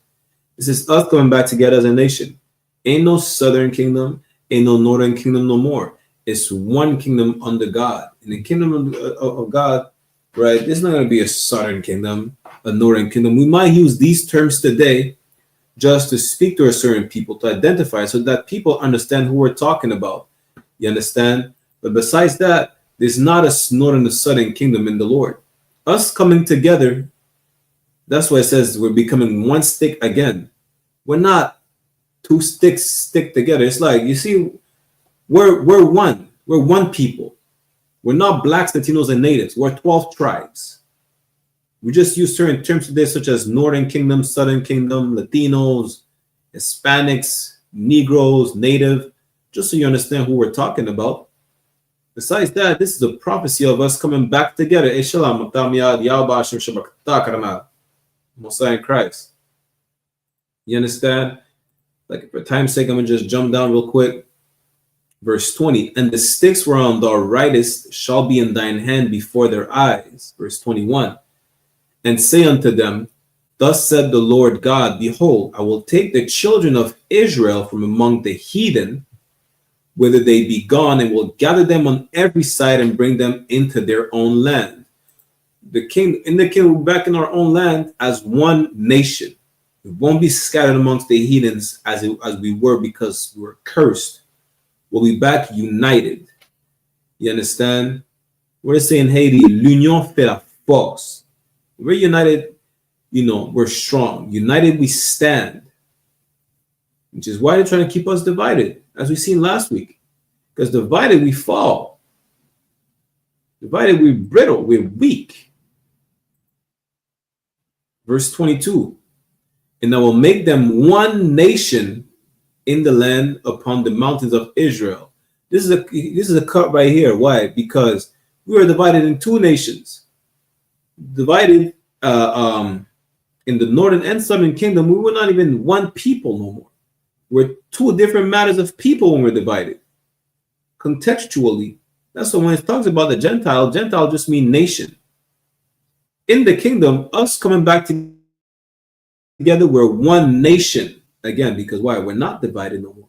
Speaker 10: This is us coming back together as a nation. Ain't no southern kingdom, ain't no northern kingdom no more. It's one kingdom under God. In the kingdom of God, right, there's not going to be a southern kingdom, a northern kingdom. We might use these terms today, just to speak to a certain people, to identify, so that people understand who we're talking about. You understand? But besides that, there's not a northern and southern kingdom in the Lord. Us coming together, that's why it says we're becoming one stick again. We're not two sticks stick together. It's like, you see, we're one. We're one people. We're not blacks, Latinos, and natives. We're 12 tribes. We just use certain terms today, such as Northern Kingdom, Southern Kingdom, Latinos, Hispanics, Negroes, Native, just so you understand who we're talking about. Besides that, this is a prophecy of us coming back together. SHALAM, Messiah in Christ. You understand? Like, for time's sake, I'm going to just jump down real quick. Verse 20, and the sticks whereon thou writest shall be in thine hand before their eyes. Verse 21, and say unto them, thus said the Lord God, behold, I will take the children of Israel from among the heathen, whither they be gone, and will gather them on every side and bring them into their own land. The king, back in our own land as one nation. We won't be scattered amongst the heathens as we were, because we were cursed. We'll be back united. You understand? We're saying Haiti, l'union fait la force. We're united, we're strong. United we stand. Which is why they're trying to keep us divided, as we seen last week. Because divided we fall. Divided we're brittle, we're weak. Verse 22, and I will make them one nation in the land upon the mountains of Israel. This is a cut right here. Why? Because we were divided in two nations. Divided in the northern and southern kingdom, we were not even one people no more. We're two different matters of people when we're divided. Contextually, that's why when it talks about the Gentile just means nation. In the kingdom, us coming back together, we're one nation. Again, because why? We're not divided no more.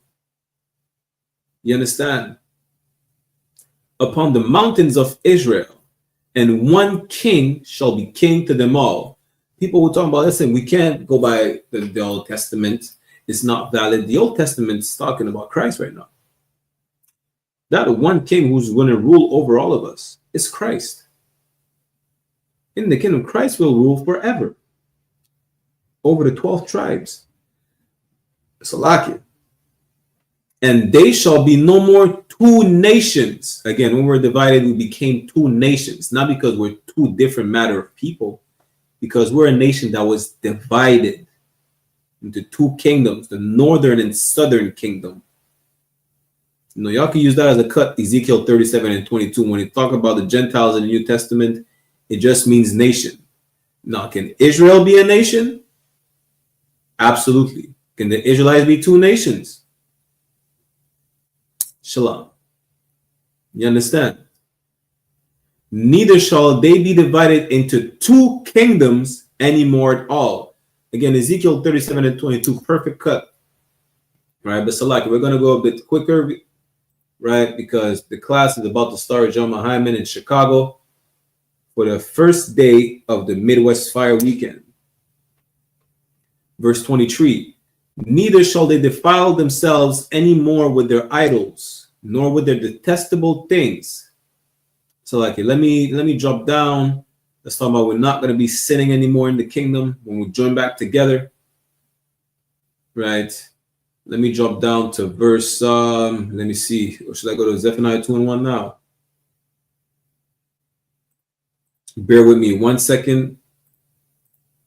Speaker 10: You understand? Upon the mountains of Israel, and one king shall be king to them all. People will talk about, listen, we can't go by the Old Testament. It's not valid. The Old Testament is talking about Christ right now. That one king who's going to rule over all of us is Christ. In the kingdom, Christ will rule forever over the 12 tribes. Salakia. And they shall be no more two nations. Again, when we're divided, we became two nations. Not because we're two different matter of people, because we're a nation that was divided into two kingdoms, the northern and southern kingdom. Y'all can use that as a cut, Ezekiel 37 and 22. When it talk about the Gentiles in the New Testament, it just means nation. Now, can Israel be a nation? Absolutely. Can the Israelites be two nations? Shalom. You understand? Neither shall they be divided into two kingdoms anymore at all. Again, Ezekiel 37 and 22, perfect cut. Right, but Salaki, we're going to go a bit quicker, right? Because the class is about to start at John Hyman in Chicago for the first day of the Midwest Fire Weekend. Verse 23. Neither shall they defile themselves any more with their idols, nor with their detestable things. So, like, let me drop down. Let's talk about we're not going to be sinning anymore in the kingdom when we join back together. Right? Let me drop down to verse, let me see. Or should I go to Zephaniah 2 and 1 now? Bear with me 1 second.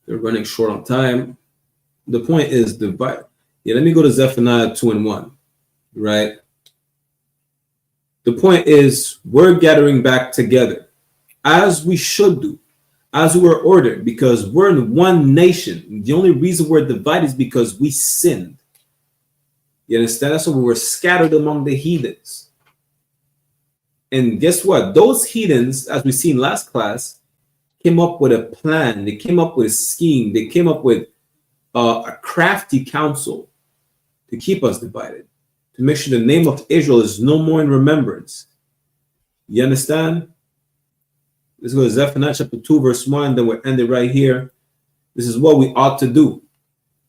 Speaker 10: They're running short on time. The point is divide. Yeah, let me go to Zephaniah 2 and 1. Right? The point is we're gathering back together as we should do, as we were ordered, because we're in one nation. The only reason we're divided is because we sinned. You understand? That's why we were scattered among the heathens. And guess what? Those heathens, as we seen last class, came up with a plan. They came up with a scheme. They came up with a crafty counsel to keep us divided, to make sure the name of Israel is no more in remembrance. You understand? Let's go to Zephaniah chapter 2, verse 1. Then we'll end it right here. This is what we ought to do.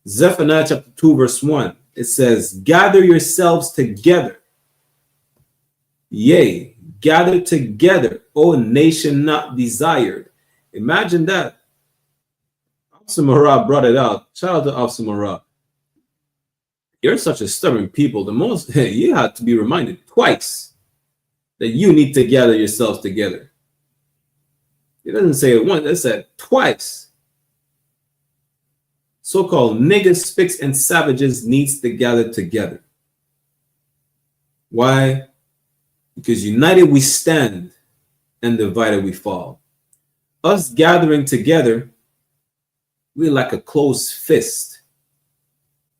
Speaker 10: Zephaniah chapter 2, verse 1. It says, gather yourselves together. Yea, gather together, O nation not desired. Imagine that. Afsamara brought it out. Shout out to Afsamara. You're such a stubborn people. The most you had to be reminded twice that you need to gather yourselves together. It doesn't say it once, it said twice. So-called niggas, spics, and savages needs to gather together. Why? Because united we stand and divided we fall. Us gathering together, we're like a closed fist.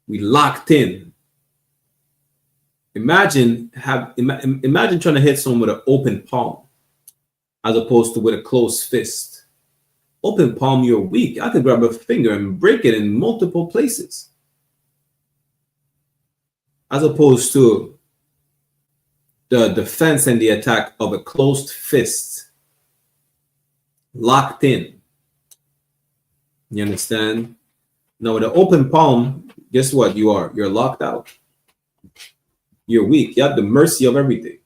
Speaker 10: We locked in. Imagine trying to hit someone with an open palm as opposed to with a closed fist. Open palm, you're weak. I could grab a finger and break it in multiple places. As opposed to the defense and the attack of a closed fist. Locked in. You understand? Now with an open palm, guess what you are? You're locked out. You're weak. You have the mercy of everything.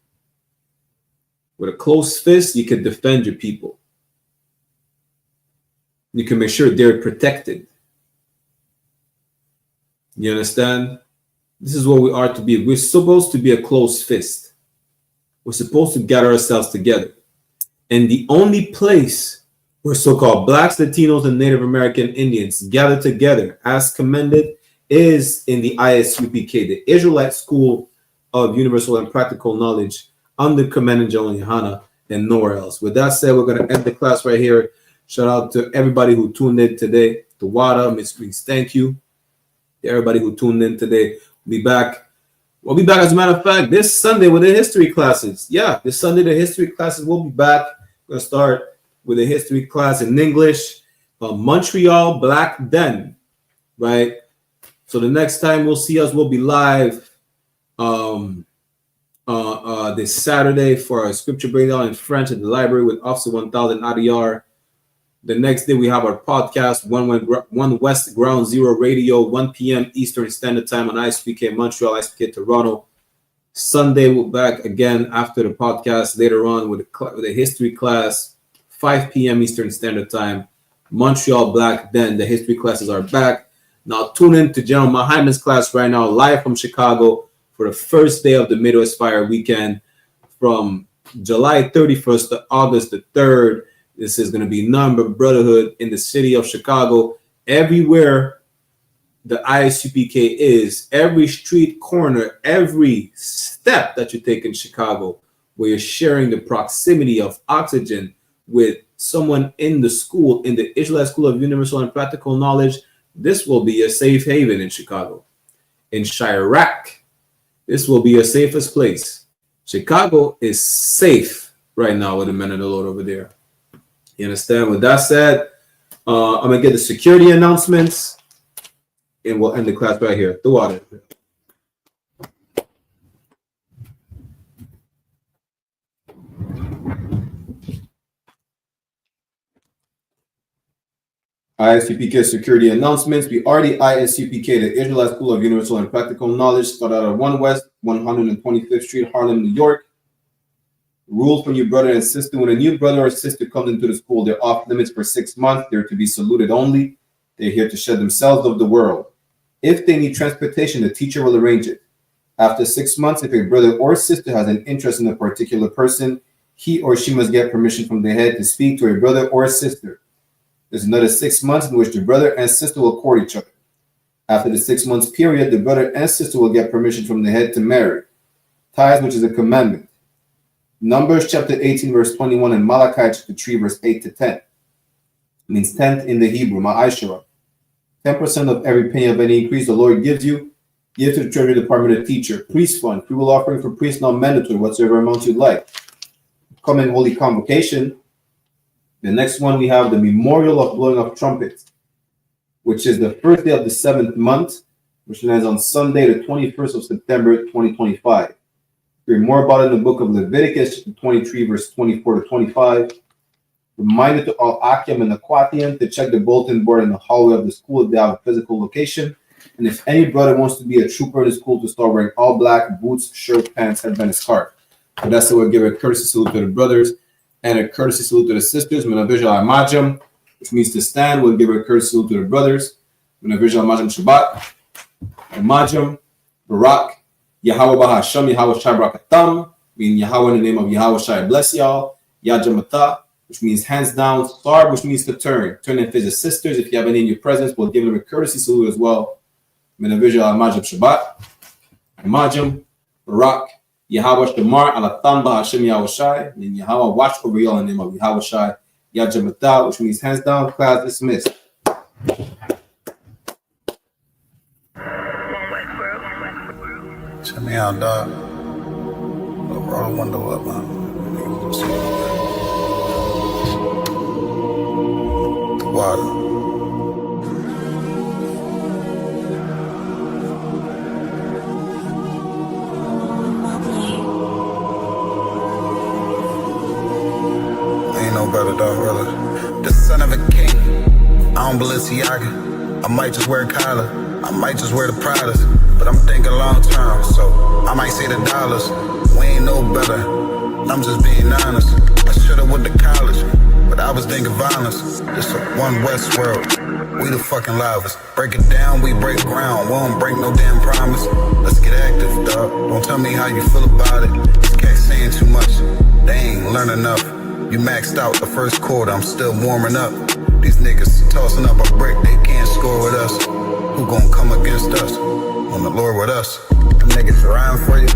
Speaker 10: With a closed fist, you can defend your people. You can make sure they're protected. You understand? This is what we are to be. We're supposed to be a closed fist. We're supposed to gather ourselves together. And the only place where so-called blacks, Latinos, and Native American Indians gather together as commended is in the I.S.U.P.K, the Israelite School of Universal and Practical Knowledge under Commandant General YAHANNA, and nowhere else. With that said, we're going to end the class right here. Shout out to everybody who tuned in today. To Wada, Miss Greens, thank you. To everybody who tuned in today. We'll be back. We'll be back, as a matter of fact, this Sunday with the history classes. Yeah, this Sunday, the history classes will be back. We're going to start with a history class in English. Montreal Black Den, right? So the next time we'll see us, we'll be live this Saturday for our scripture breakdown in French at the library with Officer 1000 ADR. The next day we have our podcast, One West Ground Zero Radio, 1 p.m. Eastern Standard Time on I.S.U.P.K Montreal, I.S.U.P.K Toronto. Sunday we're back again after the podcast later on with a history class, 5 p.m. Eastern Standard Time. Montreal Black Den, the history classes are back. Now tune in to General Mahaiman's class right now, live from Chicago for the first day of the Midwest Fire Weekend from July 31st to August the 3rd. This is going to be none but Brotherhood in the city of Chicago. Everywhere the I.S.U.P.K is, every street corner, every step that you take in Chicago, where you're sharing the proximity of oxygen with someone in the school, in the Israelite School of Universal and Practical Knowledge, this will be a safe haven in Chicago. In Chirac, this will be your safest place. Chicago is safe right now with the men of the Lord over there. You understand? With that said, I'm going to get the security announcements, and we'll end the class right here. The water. I.S.U.P.K security announcements. We are the I.S.U.P.K, the Israelite School of Universal and Practical Knowledge, started out at 1 West, 125th Street, Harlem, New York. Rules from your brother and sister. When a new brother or sister comes into the school, they're off limits for 6 months. They're to be saluted only. They're here to shed themselves of the world. If they need transportation, the teacher will arrange it. After 6 months, if a brother or sister has an interest in a particular person, he or she must get permission from the head to speak to a brother or sister. There's another 6 months in which the brother and sister will court each other. After the 6 months period, the brother and sister will get permission from the head to marry. Tithes, which is a commandment. Numbers chapter 18, verse 21, and Malachi chapter 3, verse 8 to 10. It means tenth in the Hebrew, ma'ashara. 10% of every penny of any increase the Lord gives you, give to the treasury department of teacher. Priest fund, free will offering for priests, not mandatory, whatsoever amount you'd like. Come in holy convocation. The next one we have the memorial of blowing of trumpets, which is the first day of the 7th month, which lands on Sunday, the 21st of September, 2025. Read more about it in the book of Leviticus, 23, verse 24 to 25. Reminder to all Akim and Aquatian to check the bulletin board in the hallway of the school if they have a physical location. And if any brother wants to be a trooper, it is cool to start wearing all black, boots, shirt, pants, headband, and scarf. But that's the way we give a courtesy salute to the brothers and a courtesy salute to the sisters. Menavijal Amajam, which means to stand. We'll give a courtesy salute to the brothers. Menavijal Amajam Shabbat, Amajam, Barak, Yahweh Bahasham, Yahweh Shai Barakatam, meaning Yahweh in the name of Yahweh Shai bless y'all. Yajamata, which means hands down. Sarb, which means to turn. Turn and face the sisters. If you have any in your presence, we'll give them a courtesy salute as well. Menavijal Amajam Shabbat, Amajam, Barak, Yahweh Shamar, Alatan Bahasham Yahweh Shai, meaning Yahweh watch over y'all in the name of Yahweh Shai. Yajamata, which means hands down. Class dismissed.
Speaker 2: Check me out, dog. Roll the window up, man. Water. Ain't no better, dog, brother. The son of a king. I don't Balenciaga. I might just wear a collar. I might just wear the Pradas. But I'm thinking long term, so I might say the dollars. We ain't no better, I'm just being honest. I should've went to college, but I was thinking violence. This a one West world, we the fucking livest. Break it down, we break ground, we don't break no damn promise. Let's get active, dog, don't tell me how you feel about it. These cats saying too much, they ain't learn enough. You maxed out the first quarter, I'm still warming up. These niggas tossing up a brick, they can't score with us. Who gon' come against us? On the Lord with us. Them niggas riding for you.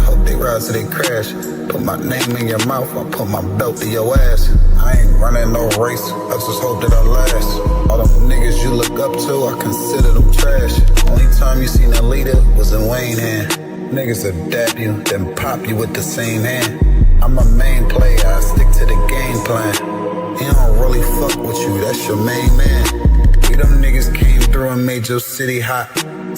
Speaker 2: I hope they ride till they crash. Put my name in your mouth, I put my belt to your ass. I ain't running no race, I just hope that I last. All them niggas you look up to, I consider them trash. Only time you seen a leader was in Wayne hand. Niggas will dap you, then pop you with the same hand. I'm a main player, I stick to the game plan. He don't really fuck with you, that's your main man. We them niggas came through and made your city hot.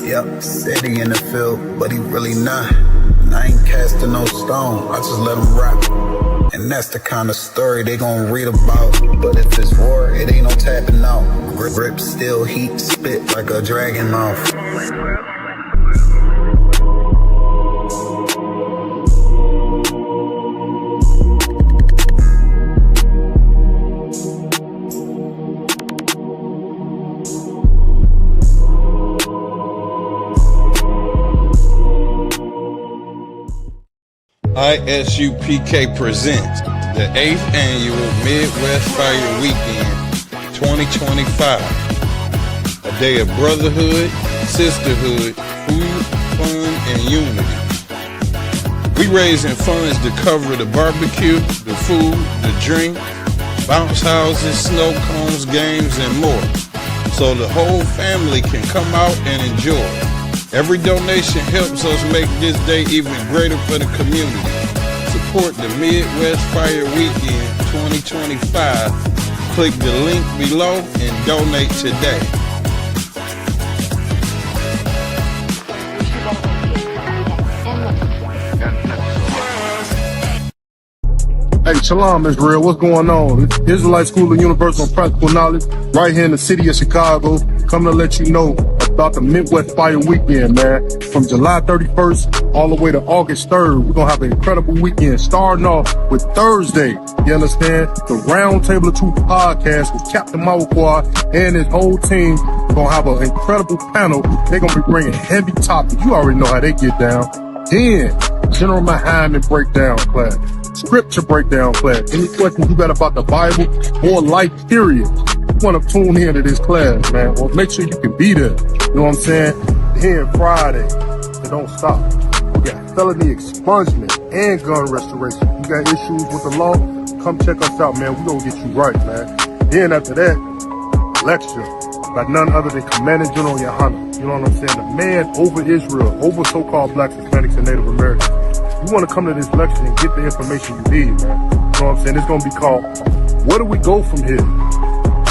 Speaker 2: Yup, said he in the field, but he really not. And I ain't casting no stone, I just let him rock. And that's the kind of story they gon' read about. But if it's war, it ain't no tapping out. Grip still heat, spit like a dragon mouth.
Speaker 6: I.S.U.P.K. presents the 8th annual Midwest Fire Weekend 2025. A day of brotherhood, sisterhood, food, fun, and unity. We raising funds to cover the barbecue, the food, the drink, bounce houses, snow cones, games, and more, so the whole family can come out and enjoy. Every donation helps us make this day even greater for the community. Support the Midwest Fire Weekend 2025. Click the link below and donate today.
Speaker 7: Hey, Shalom, Israel. What's going on? It's Israelite School of Universal and Practical Knowledge right here in the city of Chicago. Coming to let you know about the Midwest Fire Weekend, man. From July 31st all the way to August 3rd, we're going to have an incredible weekend, starting off with Thursday. You understand? The Round Table of Truth podcast with Captain Mawakwa and his whole team. We're going to have an incredible panel. They're going to be bringing heavy topics. You already know how they get down. Then, General YAHANNA breakdown class. Scripture breakdown class. Any questions you got about the Bible or life period, you want to tune in to this class, man. Well, make sure you can be there. You know what I'm saying? Here Friday, it don't stop. We got felony expungement and gun restoration. You got issues with the law? Come check us out, man. We gonna get you right, man. Then after that, lecture by none other than Commander General YAHANNA. You know what I'm saying? The man over Israel, over so-called blacks, Hispanics, and Native Americans. You want to come to this lecture and get the information you need, man. You know what I'm saying? It's going to be called, Where Do We Go From Here?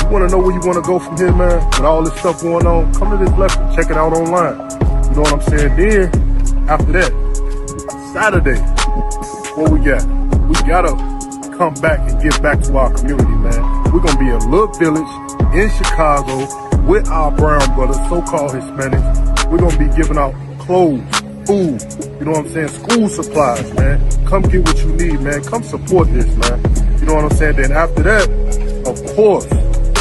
Speaker 7: You want to know where you want to go from here, man? With all this stuff going on, come to this lecture. Check it out online. You know what I'm saying? Then, after that, Saturday, what we got? We got to come back and give back to our community, man. We're going to be a little village in Chicago with our brown brothers, so-called Hispanics. We're going to be giving out clothes, food, you know what I'm saying, school supplies, man. Come get what you need, man. Come support this, man. You know what I'm saying? Then after that, of course,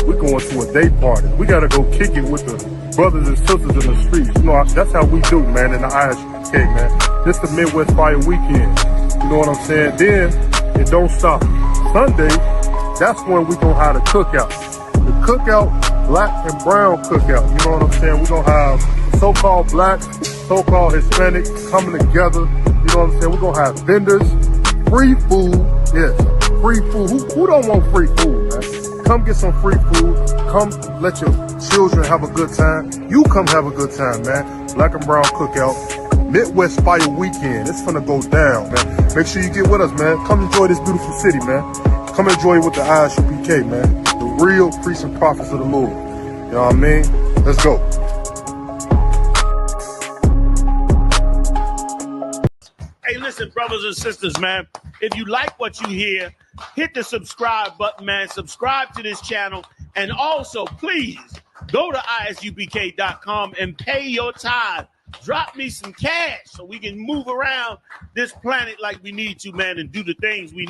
Speaker 7: we're going to a day party. We got to go kick it with the brothers and sisters in the streets. You know, that's how we do, man, in the I.S.U.P.K, man. This the Midwest Fire Weekend. You know what I'm saying? Then it don't stop. Sunday, that's when we gonna have the cookout. The cookout, black and brown cookout. You know what I'm saying? We're gonna have so-called blacks, so-called Hispanics coming together. You know what I'm saying? We're gonna have vendors, free food. Yes, free food. Who don't want free food, man? Come get some free food. Come let your children have a good time. You come have a good time, man. Black and brown cookout. Midwest Fire Weekend. It's finna go down, man. Make sure you get with us, man. Come enjoy this beautiful city, man. Come enjoy it with the I.S.U.P.K, man. The real priests and prophets of the Lord. You know what I mean? Let's go.
Speaker 8: Hey, listen, brothers and sisters, man. If you like what you hear, hit the subscribe button, man. Subscribe to this channel. And also, please, go to isupk.com and pay your tithe. Drop me some cash so we can move around this planet like we need to, man, and do the things we need.